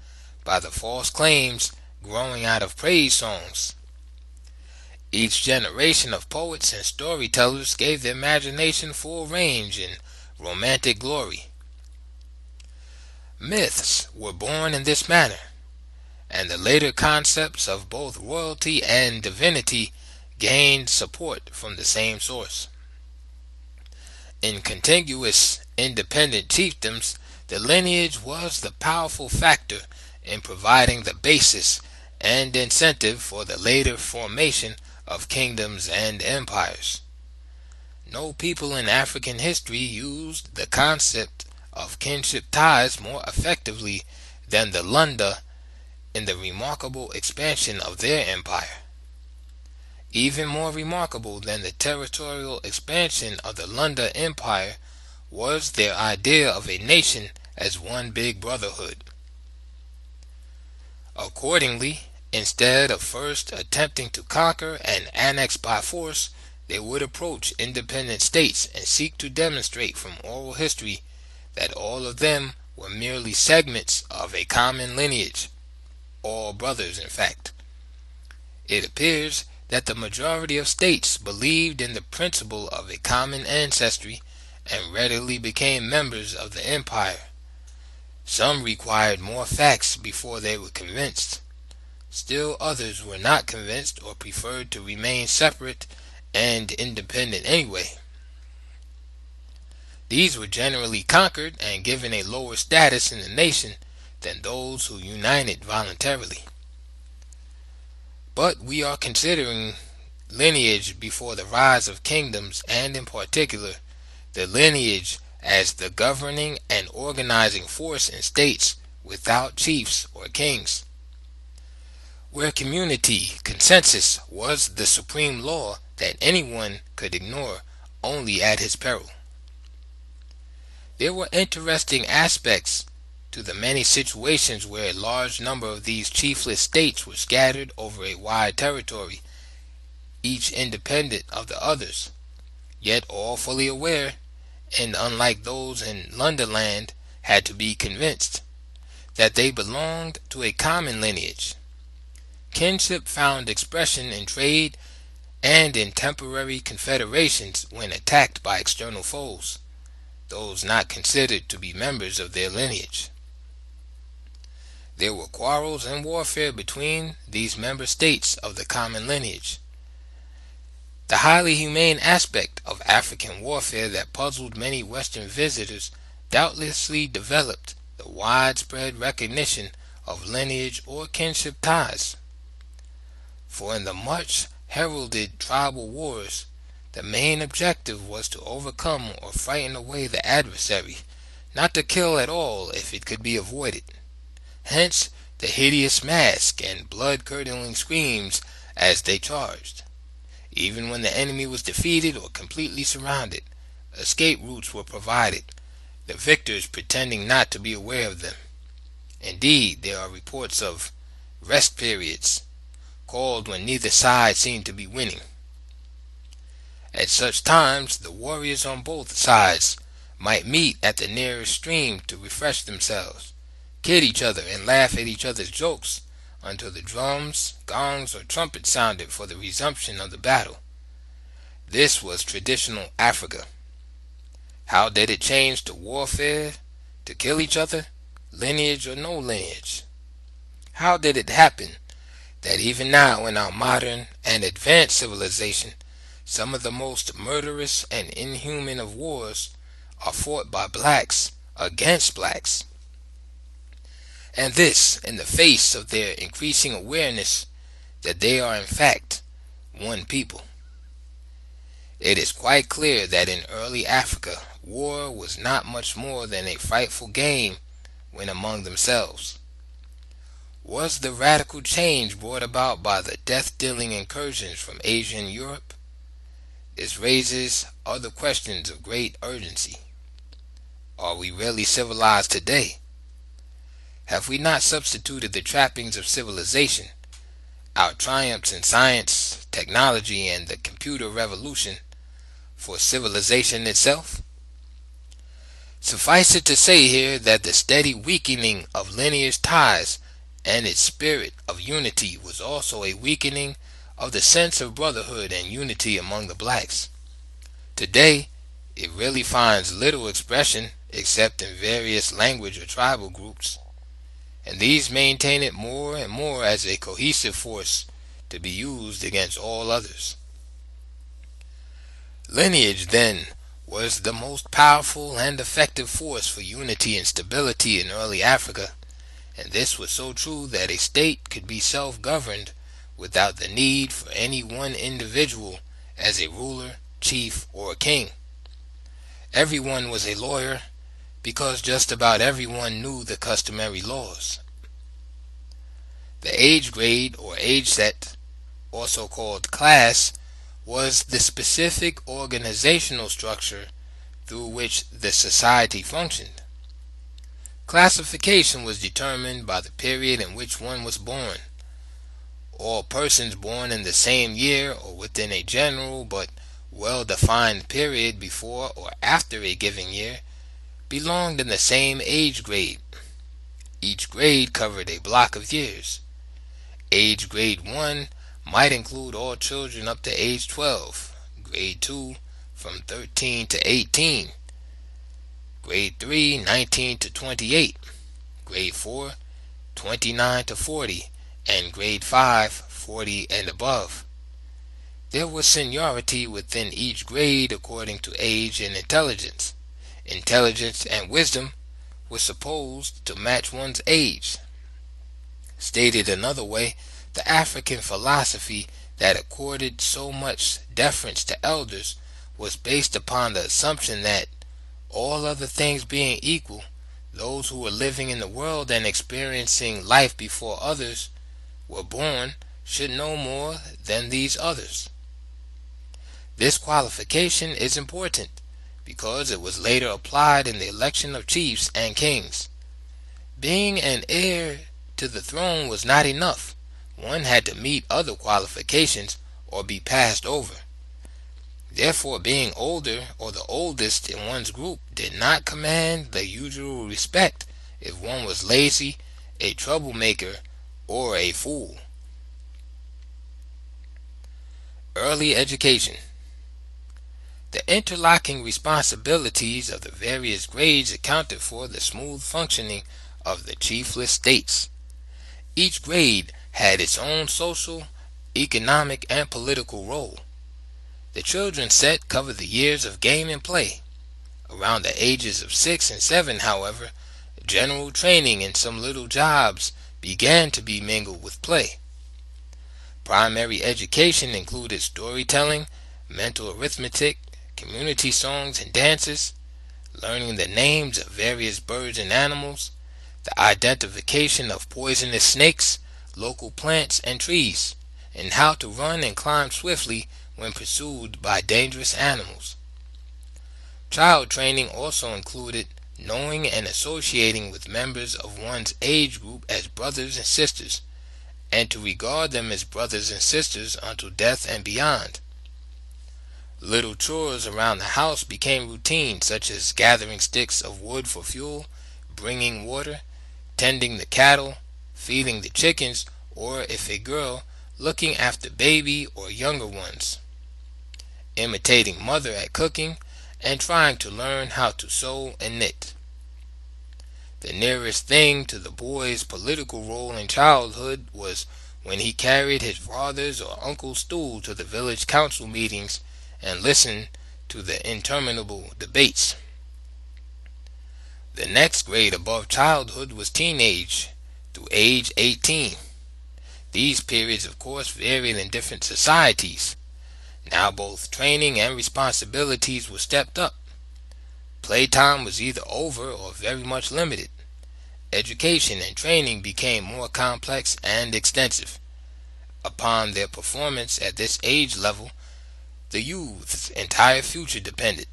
by the false claims growing out of praise songs. Each generation of poets and storytellers gave the imagination full range in romantic glory. Myths were born in this manner, and the later concepts of both royalty and divinity gained support from the same source. In contiguous, independent chiefdoms, the lineage was the powerful factor in providing the basis and incentive for the later formation of kingdoms and empires. No people in African history used the concept of kinship ties more effectively than the Lunda in the remarkable expansion of their empire. Even more remarkable than the territorial expansion of the Lunda Empire was their idea of a nation as one big brotherhood. Accordingly, instead of first attempting to conquer and annex by force, they would approach independent states and seek to demonstrate from oral history that all of them were merely segments of a common lineage, all brothers in fact. It appears that the majority of states believed in the principle of a common ancestry and readily became members of the empire. Some required more facts before they were convinced. Still others were not convinced or preferred to remain separate and independent anyway. These were generally conquered and given a lower status in the nation than those who united voluntarily. But we are considering lineage before the rise of kingdoms, and in particular, the lineage as the governing and organizing force in states without chiefs or kings, where community consensus was the supreme law that anyone could ignore only at his peril. There were interesting aspects to the many situations where a large number of these chiefless states were scattered over a wide territory, each independent of the others, yet all fully aware, and unlike those in Lundaland, had to be convinced that they belonged to a common lineage. Kinship found expression in trade and in temporary confederations when attacked by external foes, those not considered to be members of their lineage. There were quarrels and warfare between these member states of the common lineage. The highly humane aspect of African warfare that puzzled many Western visitors doubtlessly developed the widespread recognition of lineage or kinship ties. For in the much heralded tribal wars, the main objective was to overcome or frighten away the adversary, not to kill at all if it could be avoided. Hence the hideous mask and blood-curdling screams as they charged. Even when the enemy was defeated or completely surrounded, escape routes were provided, the victors pretending not to be aware of them. Indeed, there are reports of rest periods, called when neither side seemed to be winning. At such times, the warriors on both sides might meet at the nearest stream to refresh themselves, kid each other, and laugh at each other's jokes until the drums, gongs, or trumpets sounded for the resumption of the battle. This was traditional Africa. How did it change to warfare, to kill each other, lineage or no lineage? How did it happen that even now in our modern and advanced civilization, Some of the most murderous and inhuman of wars are fought by blacks against blacks. And this in the face of their increasing awareness that they are in fact one people. It is quite clear that in early Africa, war was not much more than a frightful game when among themselves. Was the radical change brought about by the death-dealing incursions from Asia and Europe? This raises other questions of great urgency. Are we really civilized today? Have we not substituted the trappings of civilization, our triumphs in science, technology, and the computer revolution, for civilization itself? Suffice it to say here that the steady weakening of lineage ties and its spirit of unity was also a weakening of the sense of brotherhood and unity among the blacks. Today, it really finds little expression except in various language or tribal groups, and these maintain it more and more as a cohesive force to be used against all others. Lineage, then, was the most powerful and effective force for unity and stability in early Africa, and this was so true that a state could be self-governed without the need for any one individual as a ruler, chief, or king. Everyone was a lawyer because just about everyone knew the customary laws. The age grade or age set, also called class, was the specific organizational structure through which the society functioned. Classification was determined by the period in which one was born. All persons born in the same year or within a general but well-defined period before or after a given year belonged in the same age grade. Each grade covered a block of years. Age grade 1 might include all children up to age 12, grade 2 from 13 to 18, grade 3 19 to 28, grade 4 29 to 40, and grade 5 40 and above. There was seniority within each grade according to age and intelligence. Intelligence and wisdom were supposed to match one's age. Stated another way, the African philosophy that accorded so much deference to elders was based upon the assumption that, all other things being equal, those who were living in the world and experiencing life before others were born should know more than these others. This qualification is important because it was later applied in the election of chiefs and kings. Being an heir to the throne was not enough. One had to meet other qualifications or be passed over. Therefore, being older or the oldest in one's group did not command the usual respect if one was lazy, a troublemaker, or a fool. Early education. The interlocking responsibilities of the various grades accounted for the smooth functioning of the chiefless states. Each grade had its own social, economic, and political role. The children's set covered the years of game and play. Around the ages of 6 and 7, however, general training and some little jobs began to be mingled with play. Primary education included storytelling, mental arithmetic, community songs and dances, learning the names of various birds and animals, the identification of poisonous snakes, local plants and trees, and how to run and climb swiftly when pursued by dangerous animals. Child training also included knowing and associating with members of one's age group as brothers and sisters, and to regard them as brothers and sisters until death and beyond. Little chores around the house became routine, such as gathering sticks of wood for fuel, bringing water, tending the cattle, feeding the chickens, or, if a girl, looking after baby or younger ones, imitating mother at cooking, and trying to learn how to sew and knit. The nearest thing to the boy's political role in childhood was when he carried his father's or uncle's stool to the village council meetings and listen to the interminable debates. The next grade above childhood was teenage through age 18. These periods, of course, varied in different societies. Now both training and responsibilities were stepped up. Playtime was either over or very much limited. Education and training became more complex and extensive. Upon their performance at this age level, the youth's entire future depended.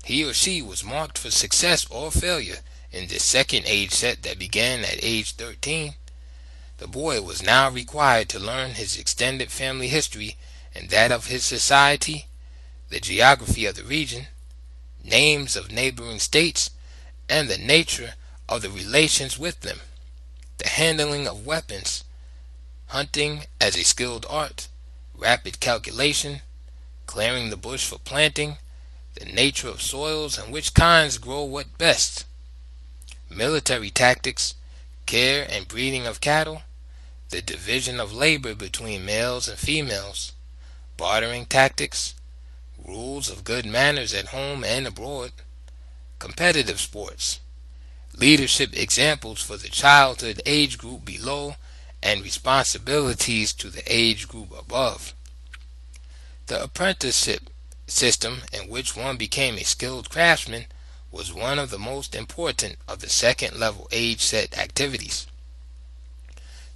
He or she was marked for success or failure in this second age set that began at age 13. The boy was now required to learn his extended family history and that of his society, the geography of the region, names of neighboring states, and the nature of the relations with them, the handling of weapons, hunting as a skilled art, rapid calculation, clearing the bush for planting, the nature of soils and which kinds grow what best, military tactics, care and breeding of cattle, the division of labor between males and females, bartering tactics, rules of good manners at home and abroad, competitive sports, leadership examples for the childhood age group below, and responsibilities to the age group above. The apprenticeship system, in which one became a skilled craftsman, was one of the most important of the second level age set activities.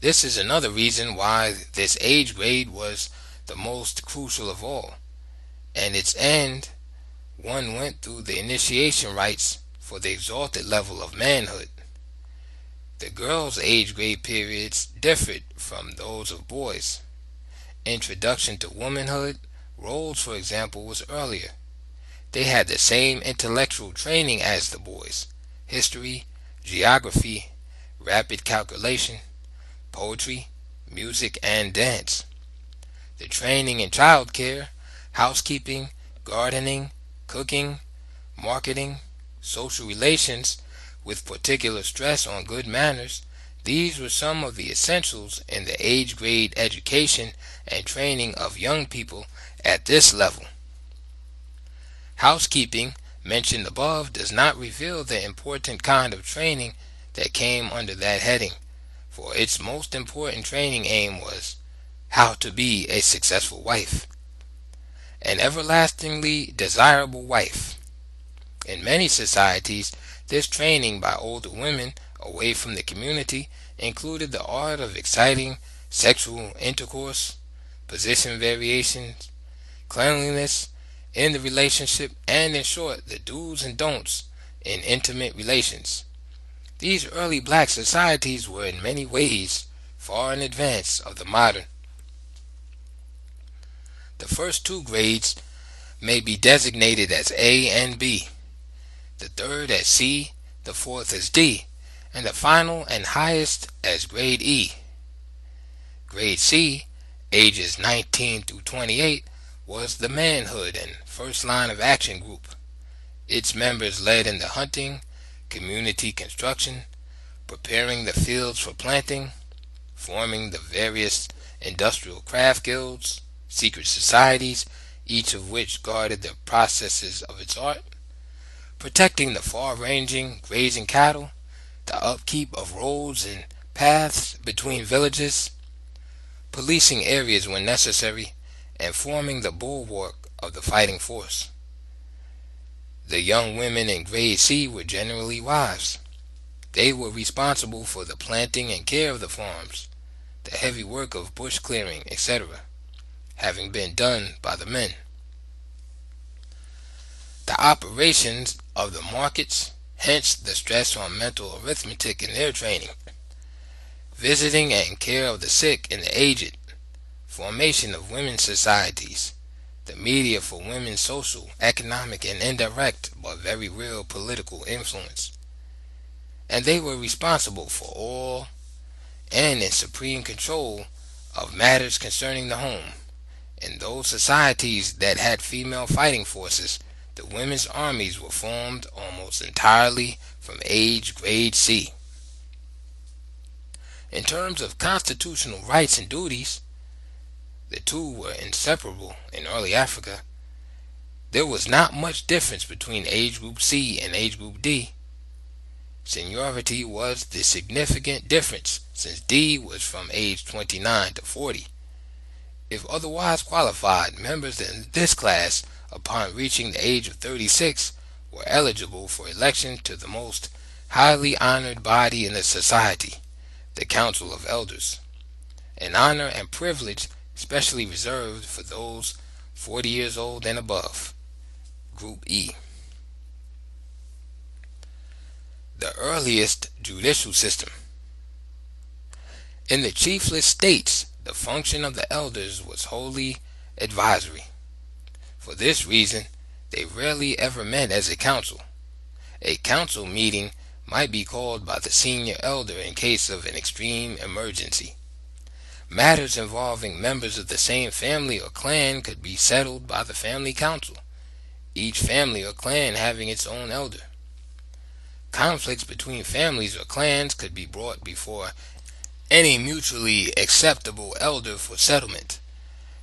This is another reason why this age grade was the most crucial of all. And its end, one went through the initiation rites for the exalted level of manhood. The girls' age grade periods differed from those of boys. Introduction to womanhood, roles for example, was earlier. They had the same intellectual training as the boys: history, geography, rapid calculation, poetry, music, and dance. The training in childcare, housekeeping, gardening, cooking, marketing, social relations, with particular stress on good manners, these were some of the essentials in the age grade education and training of young people at this level. Housekeeping, mentioned above, does not reveal the important kind of training that came under that heading, for its most important training aim was how to be a successful wife, an everlastingly desirable wife. In many societies, this training by older women away from the community included the art of exciting sexual intercourse, position variations, cleanliness in the relationship, and in short, the do's and don'ts in intimate relations. These early black societies were in many ways far in advance of the modern. The first two grades may be designated as A and B, the third as C, the fourth as D, and the final and highest as grade E. Grade C, ages 19 through 28, was the manhood and first line of action group. Its members led in the hunting, community construction, preparing the fields for planting, forming the various industrial craft guilds, secret societies, each of which guarded the processes of its art, protecting the far-ranging grazing cattle, the upkeep of roads and paths between villages, policing areas when necessary, and forming the bulwark of the fighting force. The young women in grade C were generally wives. They were responsible for the planting and care of the farms, the heavy work of bush clearing, etc., having been done by the men. The operations of the markets, hence the stress on mental arithmetic in their training, visiting and care of the sick and the aged, formation of women's societies, the media for women's social, economic, and indirect but very real political influence. And they were responsible for all and in supreme control of matters concerning the home. In those societies that had female fighting forces, the women's armies were formed almost entirely from age grade C. In terms of constitutional rights and duties, the two were inseparable in early Africa. There was not much difference between age group C and age group D. Seniority was the significant difference, since D was from age 29 to 40. If otherwise qualified, members in this class, upon reaching the age of 36, were eligible for election to the most highly honored body in the society, the Council of Elders, an honor and privilege specially reserved for those 40 years old and above. Group E. The earliest judicial system. In the chiefless states, the function of the elders was wholly advisory. For this reason, they rarely ever met as a council. A council meeting might be called by the senior elder in case of an extreme emergency. Matters involving members of the same family or clan could be settled by the family council, each family or clan having its own elder. Conflicts between families or clans could be brought before any mutually acceptable elder for settlement.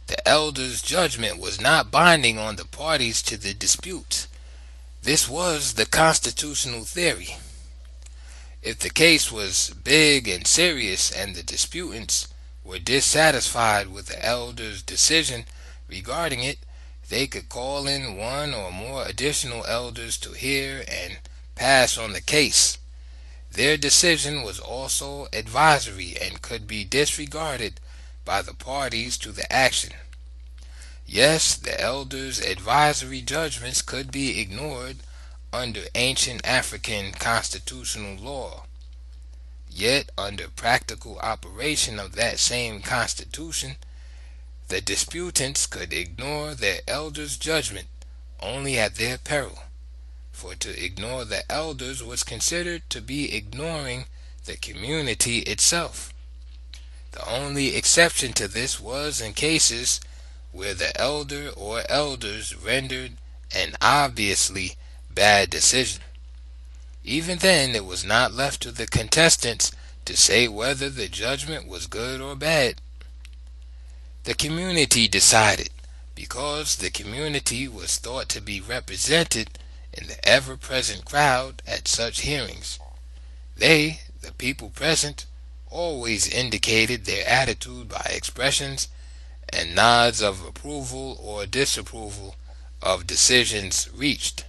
The elder's judgment was not binding on the parties to the dispute. This was the constitutional theory. If the case was big and serious and the disputants were dissatisfied with the elder's decision regarding it, they could call in one or more additional elders to hear and pass on the case. Their decision was also advisory and could be disregarded by the parties to the action. Yes, the elders' advisory judgments could be ignored under ancient African constitutional law. Yet, under practical operation of that same constitution, the disputants could ignore their elders' judgment only at their peril. For to ignore the elders was considered to be ignoring the community itself. The only exception to this was in cases where the elder or elders rendered an obviously bad decision. Even then, it was not left to the contestants to say whether the judgment was good or bad. The community decided, because the community was thought to be represented in the ever-present crowd at such hearings. They, the people present, always indicated their attitude by expressions and nods of approval or disapproval of decisions reached.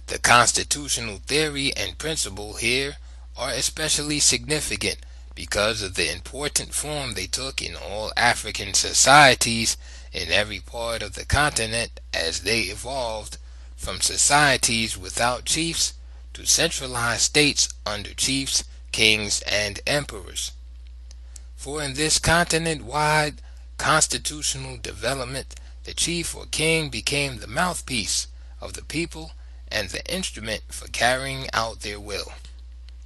The constitutional theory and principle here are especially significant because of the important form they took in all African societies in every part of the continent as they evolved from societies without chiefs to centralized states under chiefs, kings, and emperors. For in this continent-wide constitutional development, the chief or king became the mouthpiece of the people and the instrument for carrying out their will.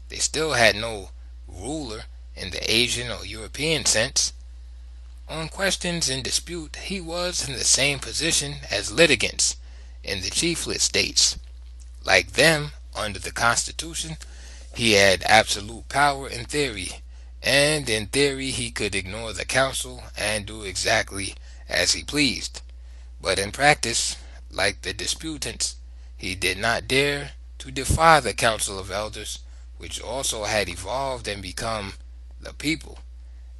They still had no ruler in the Asian or European sense. On questions in dispute, he was in the same position as litigants in the chiefless states. Like them, under the Constitution, he had absolute power in theory, and in theory he could ignore the council and do exactly as he pleased. But in practice, like the disputants, he did not dare to defy the Council of Elders, which also had evolved and become the people,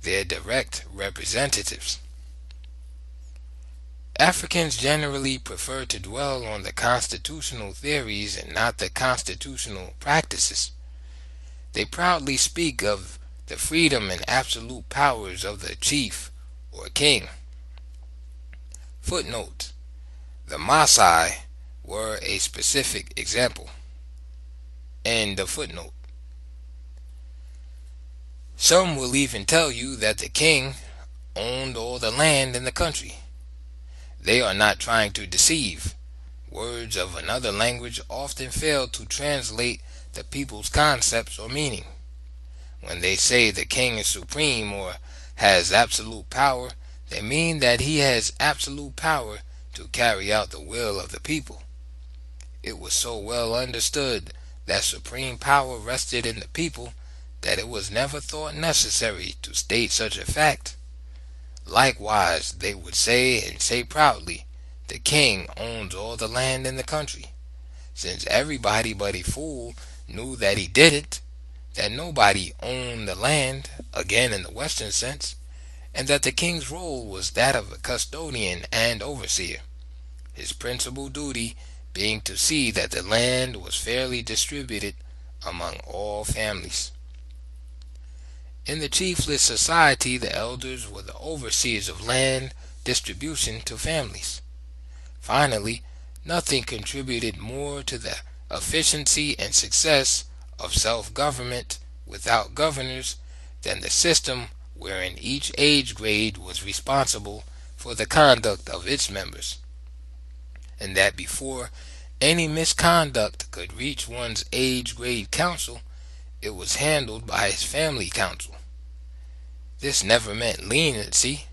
their direct representatives. Africans generally prefer to dwell on the constitutional theories and not the constitutional practices. They proudly speak of the freedom and absolute powers of the chief or king. Footnote: the Maasai were a specific example. End of footnote. Some will even tell you that the king owned all the land in the country. They are not trying to deceive. Words of another language often fail to translate the people's concepts or meaning. When they say the king is supreme or has absolute power, they mean that he has absolute power to carry out the will of the people. It was so well understood that supreme power rested in the people that it was never thought necessary to state such a fact. Likewise, they would say, and say proudly, the king owns all the land in the country, since everybody but a fool knew that he didn't, that nobody owned the land, again in the Western sense, and that the king's role was that of a custodian and overseer, his principal duty being to see that the land was fairly distributed among all families. In the chiefless society, the elders were the overseers of land distribution to families. Finally, nothing contributed more to the efficiency and success of self-government without governors than the system wherein each age grade was responsible for the conduct of its members, and that before any misconduct could reach one's age grade council, it was handled by his family council. This never meant leniency.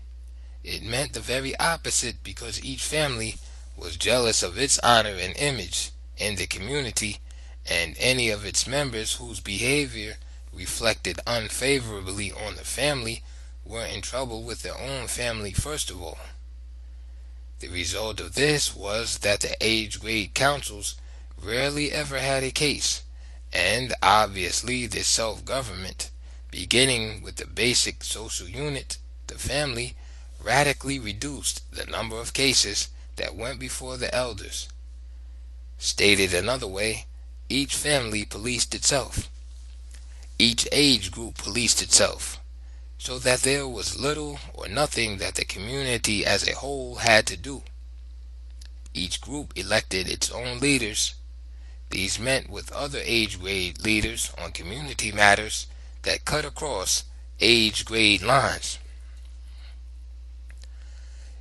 It meant the very opposite, because each family was jealous of its honor and image in the community, and any of its members whose behavior reflected unfavorably on the family were in trouble with their own family first of all. The result of this was that the age grade councils rarely ever had a case, and obviously this self-government, beginning with the basic social unit, the family, radically reduced the number of cases that went before the elders. Stated another way, each family policed itself. Each age group policed itself, so that there was little or nothing that the community as a whole had to do. Each group elected its own leaders. These met with other age grade leaders on community matters that cut across age grade lines.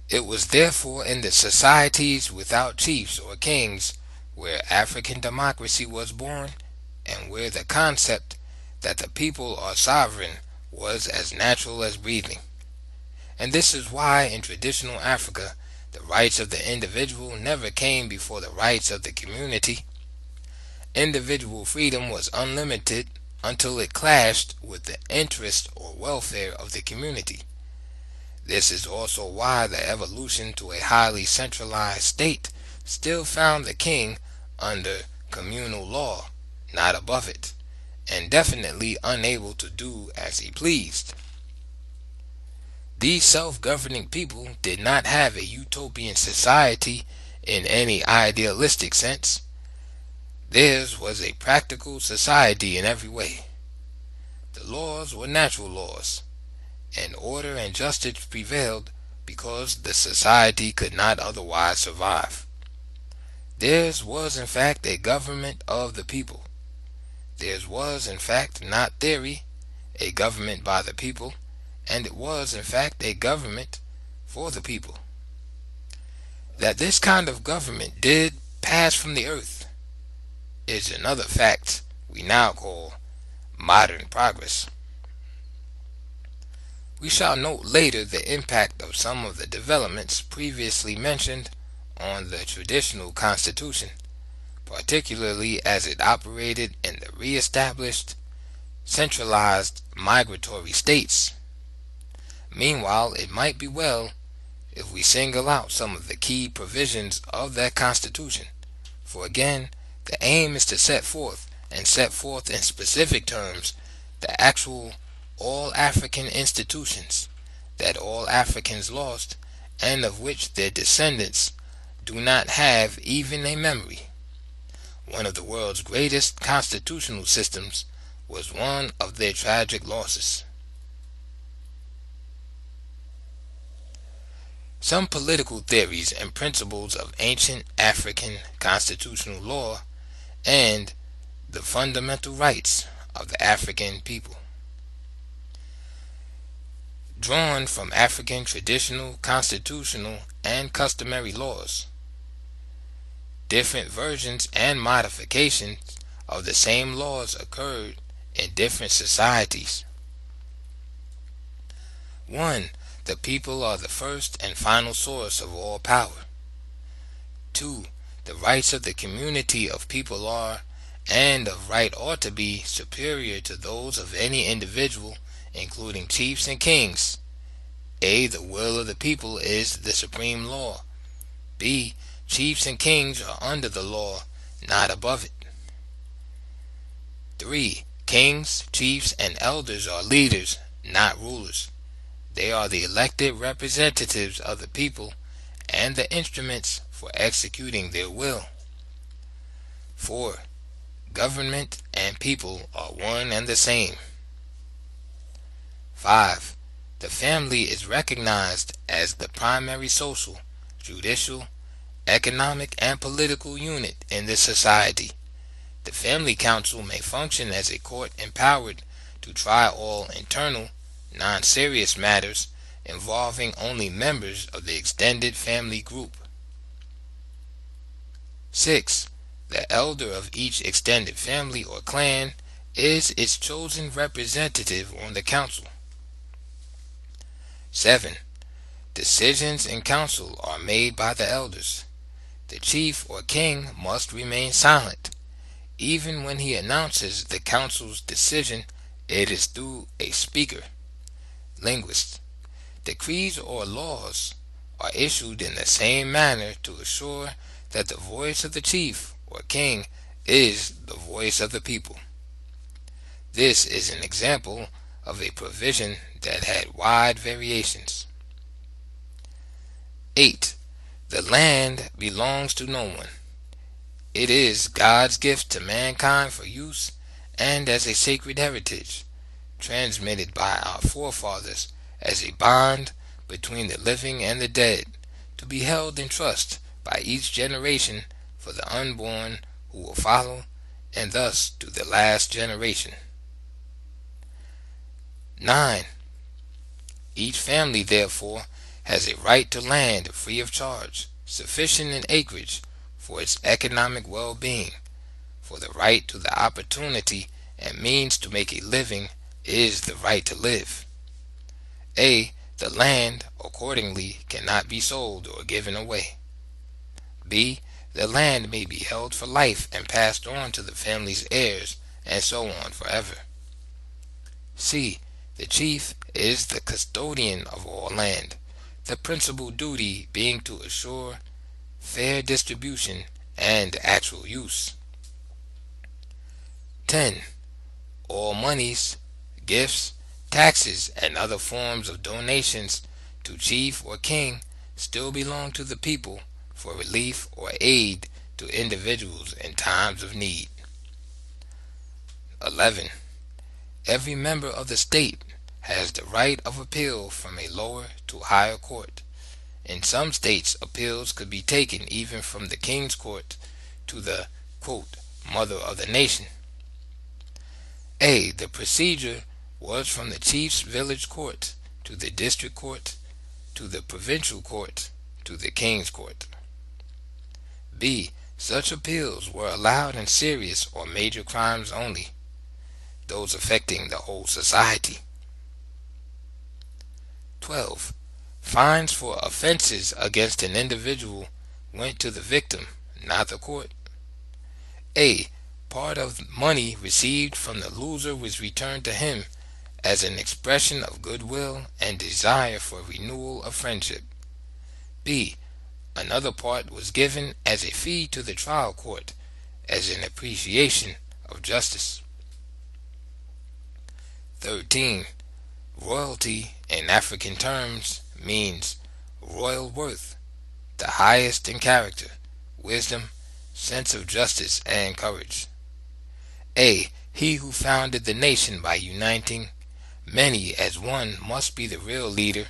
It was therefore in the societies without chiefs or kings where African democracy was born, and where the concept that the people are sovereign was as natural as breathing. And this is why in traditional Africa the rights of the individual never came before the rights of the community. Individual freedom was unlimited until it clashed with the interest or welfare of the community. This is also why the evolution to a highly centralized state still found the king under communal law, not above it, and definitely unable to do as he pleased. These self-governing people did not have a utopian society in any idealistic sense. Theirs was a practical society in every way. The laws were natural laws, and order and justice prevailed because the society could not otherwise survive. Theirs was in fact a government of the people. Theirs was in fact, not theory, a government by the people, and it was in fact a government for the people. That this kind of government did pass from the earth is another fact we now call modern progress. We shall note later the impact of some of the developments previously mentioned on the traditional constitution, particularly as it operated in the re-established, centralized migratory states. Meanwhile, it might be well if we single out some of the key provisions of that constitution, for again, the aim is to set forth in specific terms the actual all-African institutions that all Africans lost, and of which their descendants do not have even a memory. One of the world's greatest constitutional systems was one of their tragic losses. Some political theories and principles of ancient African constitutional law and the fundamental rights of the African people. Drawn from African traditional, constitutional, and customary laws. Different versions and modifications of the same laws occurred in different societies. 1. The people are the first and final source of all power. 2. The rights of the community of people are, and of right ought to be, superior to those of any individual, including chiefs and kings. The will of the people is the supreme law. B. Chiefs and kings are under the law, not above it. 3. Kings, chiefs, and elders are leaders, not rulers. They are the elected representatives of the people and the instruments for executing their will. 4. Government and people are one and the same. 5. The family is recognized as the primary social, judicial, economic, and political unit in this society. The family council may function as a court empowered to try all internal, non-serious matters involving only members of the extended family group. 6. The elder of each extended family or clan is its chosen representative on the council. 7. Decisions in council are made by the elders. The chief or king must remain silent. Even when he announces the council's decision, it is through a speaker, linguist. Decrees or laws are issued in the same manner to assure that the voice of the chief or king is the voice of the people. This is an example of a provision that had wide variations. 8. The land belongs to no one. It is God's gift to mankind for use and as a sacred heritage, transmitted by our forefathers as a bond between the living and the dead, to be held in trust by each generation for the unborn who will follow, and thus to the last generation. 9. Each family, therefore, has a right to land free of charge, sufficient in acreage for its economic well-being, for the right to the opportunity and means to make a living is the right to live. A. The land, accordingly, cannot be sold or given away. B. The land may be held for life and passed on to the family's heirs, and so on forever. C. The chief is the custodian of all land, the principal duty being to assure fair distribution and actual use. 10. All monies, gifts, taxes, and other forms of donations to chief or king still belong to the people for relief or aid to individuals in times of need. 11. Every member of the state has the right of appeal from a lower to higher court. In some states, appeals could be taken even from the king's court to the, quote, mother of the nation. A. The procedure was from the chief's village court to the district court to the provincial court to the king's court. B. Such appeals were allowed in serious or major crimes only, those affecting the whole society. 12. Fines for offenses against an individual went to the victim, not the court. A. Part of money received from the loser was returned to him as an expression of goodwill and desire for renewal of friendship. B. Another part was given as a fee to the trial court as an appreciation of justice. 13. Royalty in African terms means royal worth, the highest in character, wisdom, sense of justice, and courage. A. He who founded the nation by uniting many as one must be the real leader,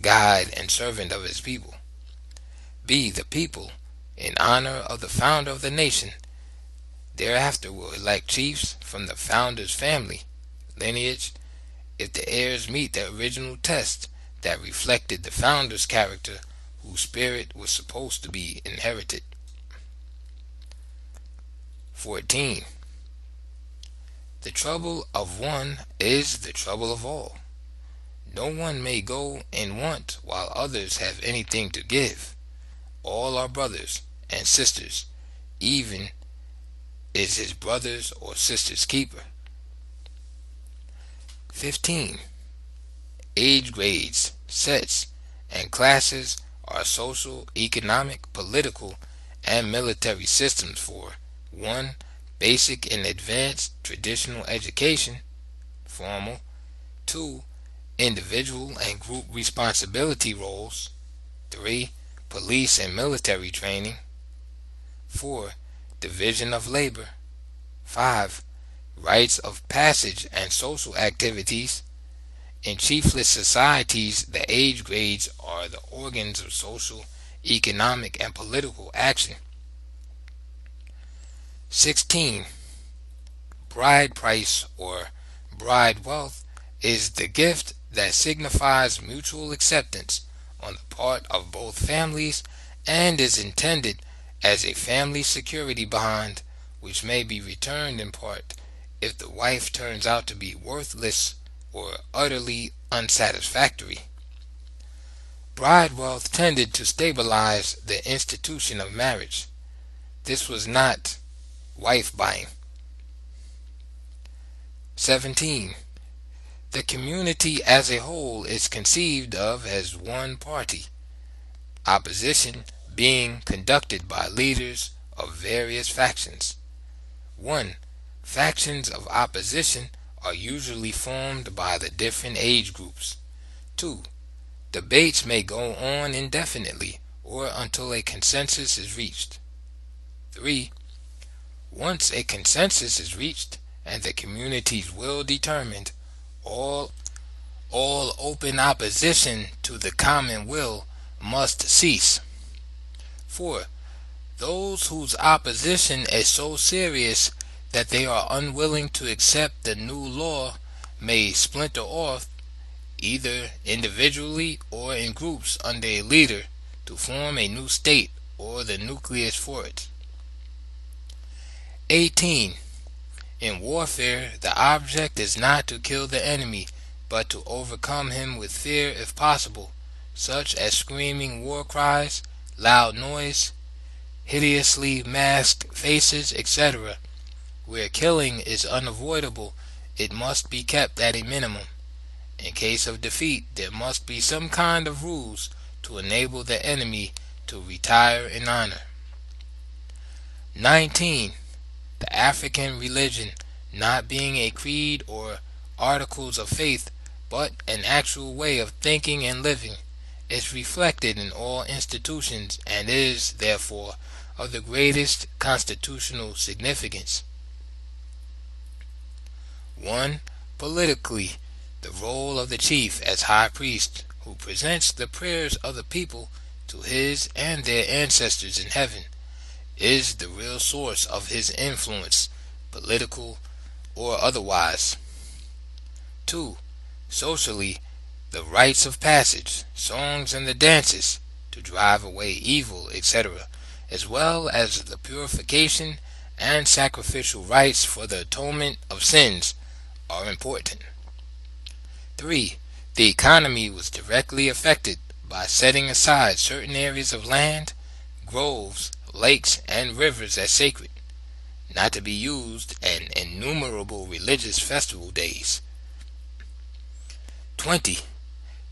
guide, and servant of his people. B. The people, in honor of the founder of the nation, thereafter will elect chiefs from the founder's family, lineage, if the heirs meet the original test that reflected the founder's character, whose spirit was supposed to be inherited. 14. The trouble of one is the trouble of all. No one may go in want while others have anything to give. All are brothers and sisters, even is his brother's or sister's keeper. 15. Age grades, sets, and classes are social, economic, political, and military systems for 1. Basic and advanced traditional education, formal. 2. Individual and group responsibility roles. 3. Police and military training. 4. Division of labor. 5. Rites of passage and social activities. In chiefless societies, the age grades are the organs of social, economic, and political action. 16. Bride price or bride wealth is the gift that signifies mutual acceptance on the part of both families and is intended as a family security bond which may be returned in part if the wife turns out to be worthless or utterly unsatisfactory. Bride wealth tended to stabilize the institution of marriage. This was not wife buying. 17. The community as a whole is conceived of as one party, opposition being conducted by leaders of various factions. 1. Factions of opposition are usually formed by the different age groups. 2. Debates may go on indefinitely or until a consensus is reached. 3. Once a consensus is reached and the community's will determined, all open opposition to the common will must cease. 4. Those whose opposition is so serious that they are unwilling to accept the new law may splinter off, either individually or in groups under a leader, to form a new state or the nucleus for it. 18. In warfare, the object is not to kill the enemy, but to overcome him with fear if possible, such as screaming war cries, loud noise, hideously masked faces, etc. Where killing is unavoidable, it must be kept at a minimum. In case of defeat, there must be some kind of rules to enable the enemy to retire in honor. 19. The African religion, not being a creed or articles of faith, but an actual way of thinking and living, is reflected in all institutions and is, therefore, of the greatest constitutional significance. 1. Politically, the role of the chief as high priest, who presents the prayers of the people to his and their ancestors in heaven, is the real source of his influence, political or otherwise. 2. Socially, the rites of passage, songs and the dances to drive away evil, etc., as well as the purification and sacrificial rites for the atonement of sins, are important. 3. The economy was directly affected by setting aside certain areas of land, groves, lakes, and rivers as sacred, not to be used in innumerable religious festival days. 20.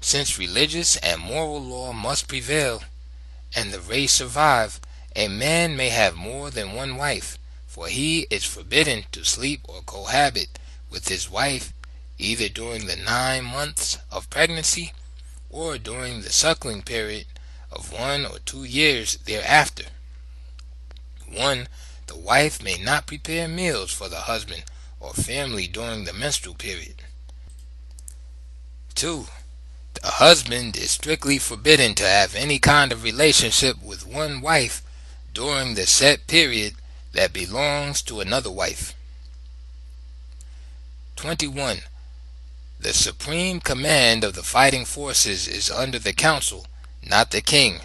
Since religious and moral law must prevail, and the race survive, a man may have more than one wife, for he is forbidden to sleep or cohabit with his wife either during the 9 months of pregnancy or during the suckling period of 1 or 2 years thereafter. 1. The wife may not prepare meals for the husband or family during the menstrual period. 2. The husband is strictly forbidden to have any kind of relationship with one wife during the set period that belongs to another wife. 21. The supreme command of the fighting forces is under the council, not the king.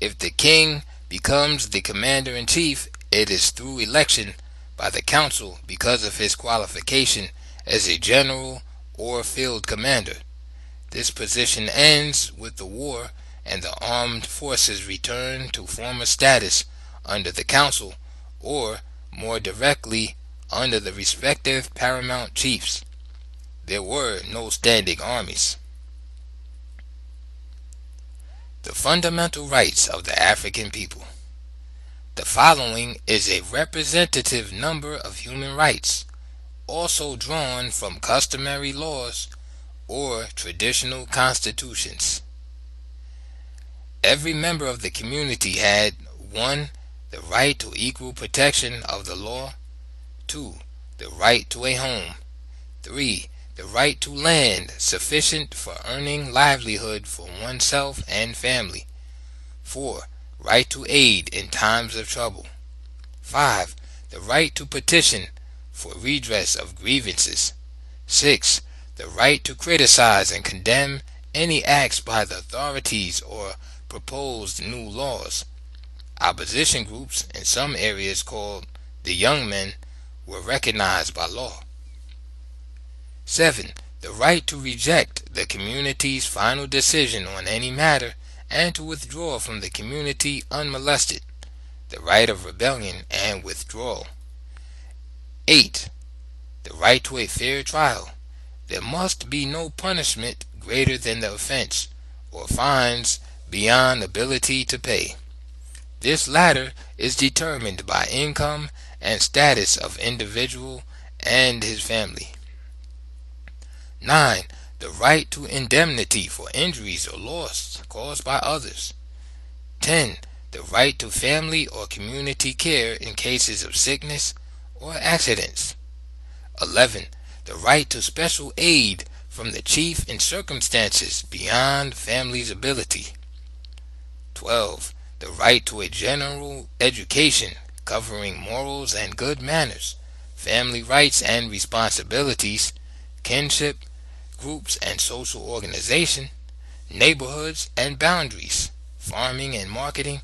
If the king becomes the commander-in-chief, it is through election by the council because of his qualification as a general or field commander. This position ends with the war and the armed forces return to former status under the council, or more directly under the respective paramount chiefs. There were no standing armies. The fundamental rights of the African people. The following is a representative number of human rights, also drawn from customary laws or traditional constitutions. Every member of the community had 1. The right to equal protection of the law. 2. The right to a home. 3. The right to land sufficient for earning livelihood for oneself and family. 4. Right to aid in times of trouble. 5. The right to petition for redress of grievances. 6. The right to criticize and condemn any acts by the authorities or proposed new laws. Opposition groups in some areas called the young men were recognized by law. 7. The right to reject the community's final decision on any matter and to withdraw from the community unmolested. The right of rebellion and withdrawal. 8. The right to a fair trial. There must be no punishment greater than the offense, or fines beyond ability to pay. This latter is determined by income and status of individual and his family. 9. The right to indemnity for injuries or loss caused by others. 10. The right to family or community care in cases of sickness or accidents. 11. The right to special aid from the chief in circumstances beyond family's ability. 12. The right to a general education covering morals and good manners, family rights and responsibilities, kinship, groups and social organization, neighborhoods and boundaries, farming and marketing,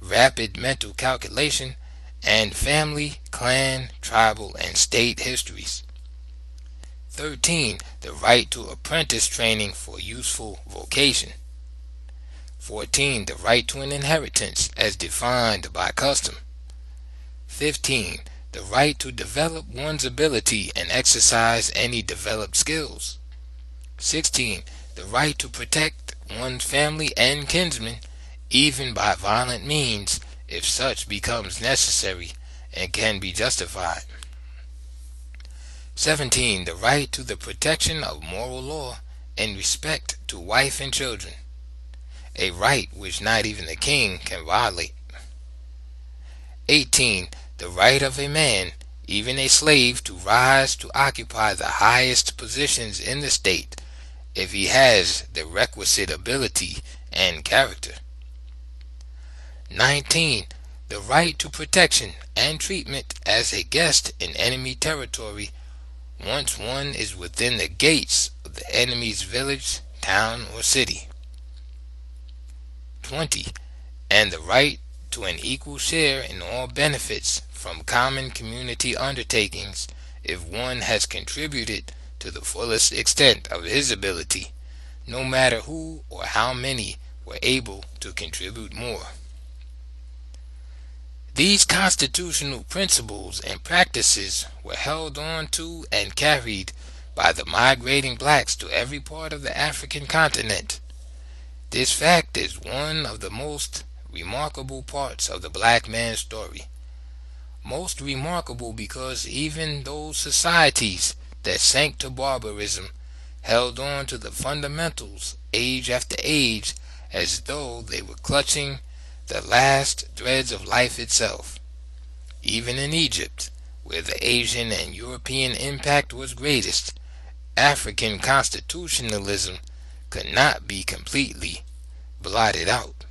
rapid mental calculation, and family, clan, tribal, and state histories. 13. The right to apprentice training for useful vocation. 14. The right to an inheritance as defined by custom. 15. The right to develop one's ability and exercise any developed skills. 16. The right to protect one's family and kinsmen, even by violent means, if such becomes necessary and can be justified. 17. The right to the protection of moral law in respect to wife and children, a right which not even the king can violate. 18. The right of a man, even a slave, to rise to occupy the highest positions in the state, if he has the requisite ability and character. 19. The right to protection and treatment as a guest in enemy territory once one is within the gates of the enemy's village, town, or city. 20. And the right to an equal share in all benefits from common community undertakings if one has contributed to the fullest extent of his ability, no matter who or how many were able to contribute more. These constitutional principles and practices were held on to and carried by the migrating blacks to every part of the African continent. This fact is one of the most remarkable parts of the black man's story. Most remarkable because even those societies that sank to barbarism held on to the fundamentals age after age as though they were clutching the last threads of life itself. Even in Egypt, where the Asian and European impact was greatest, African constitutionalism could not be completely blotted out.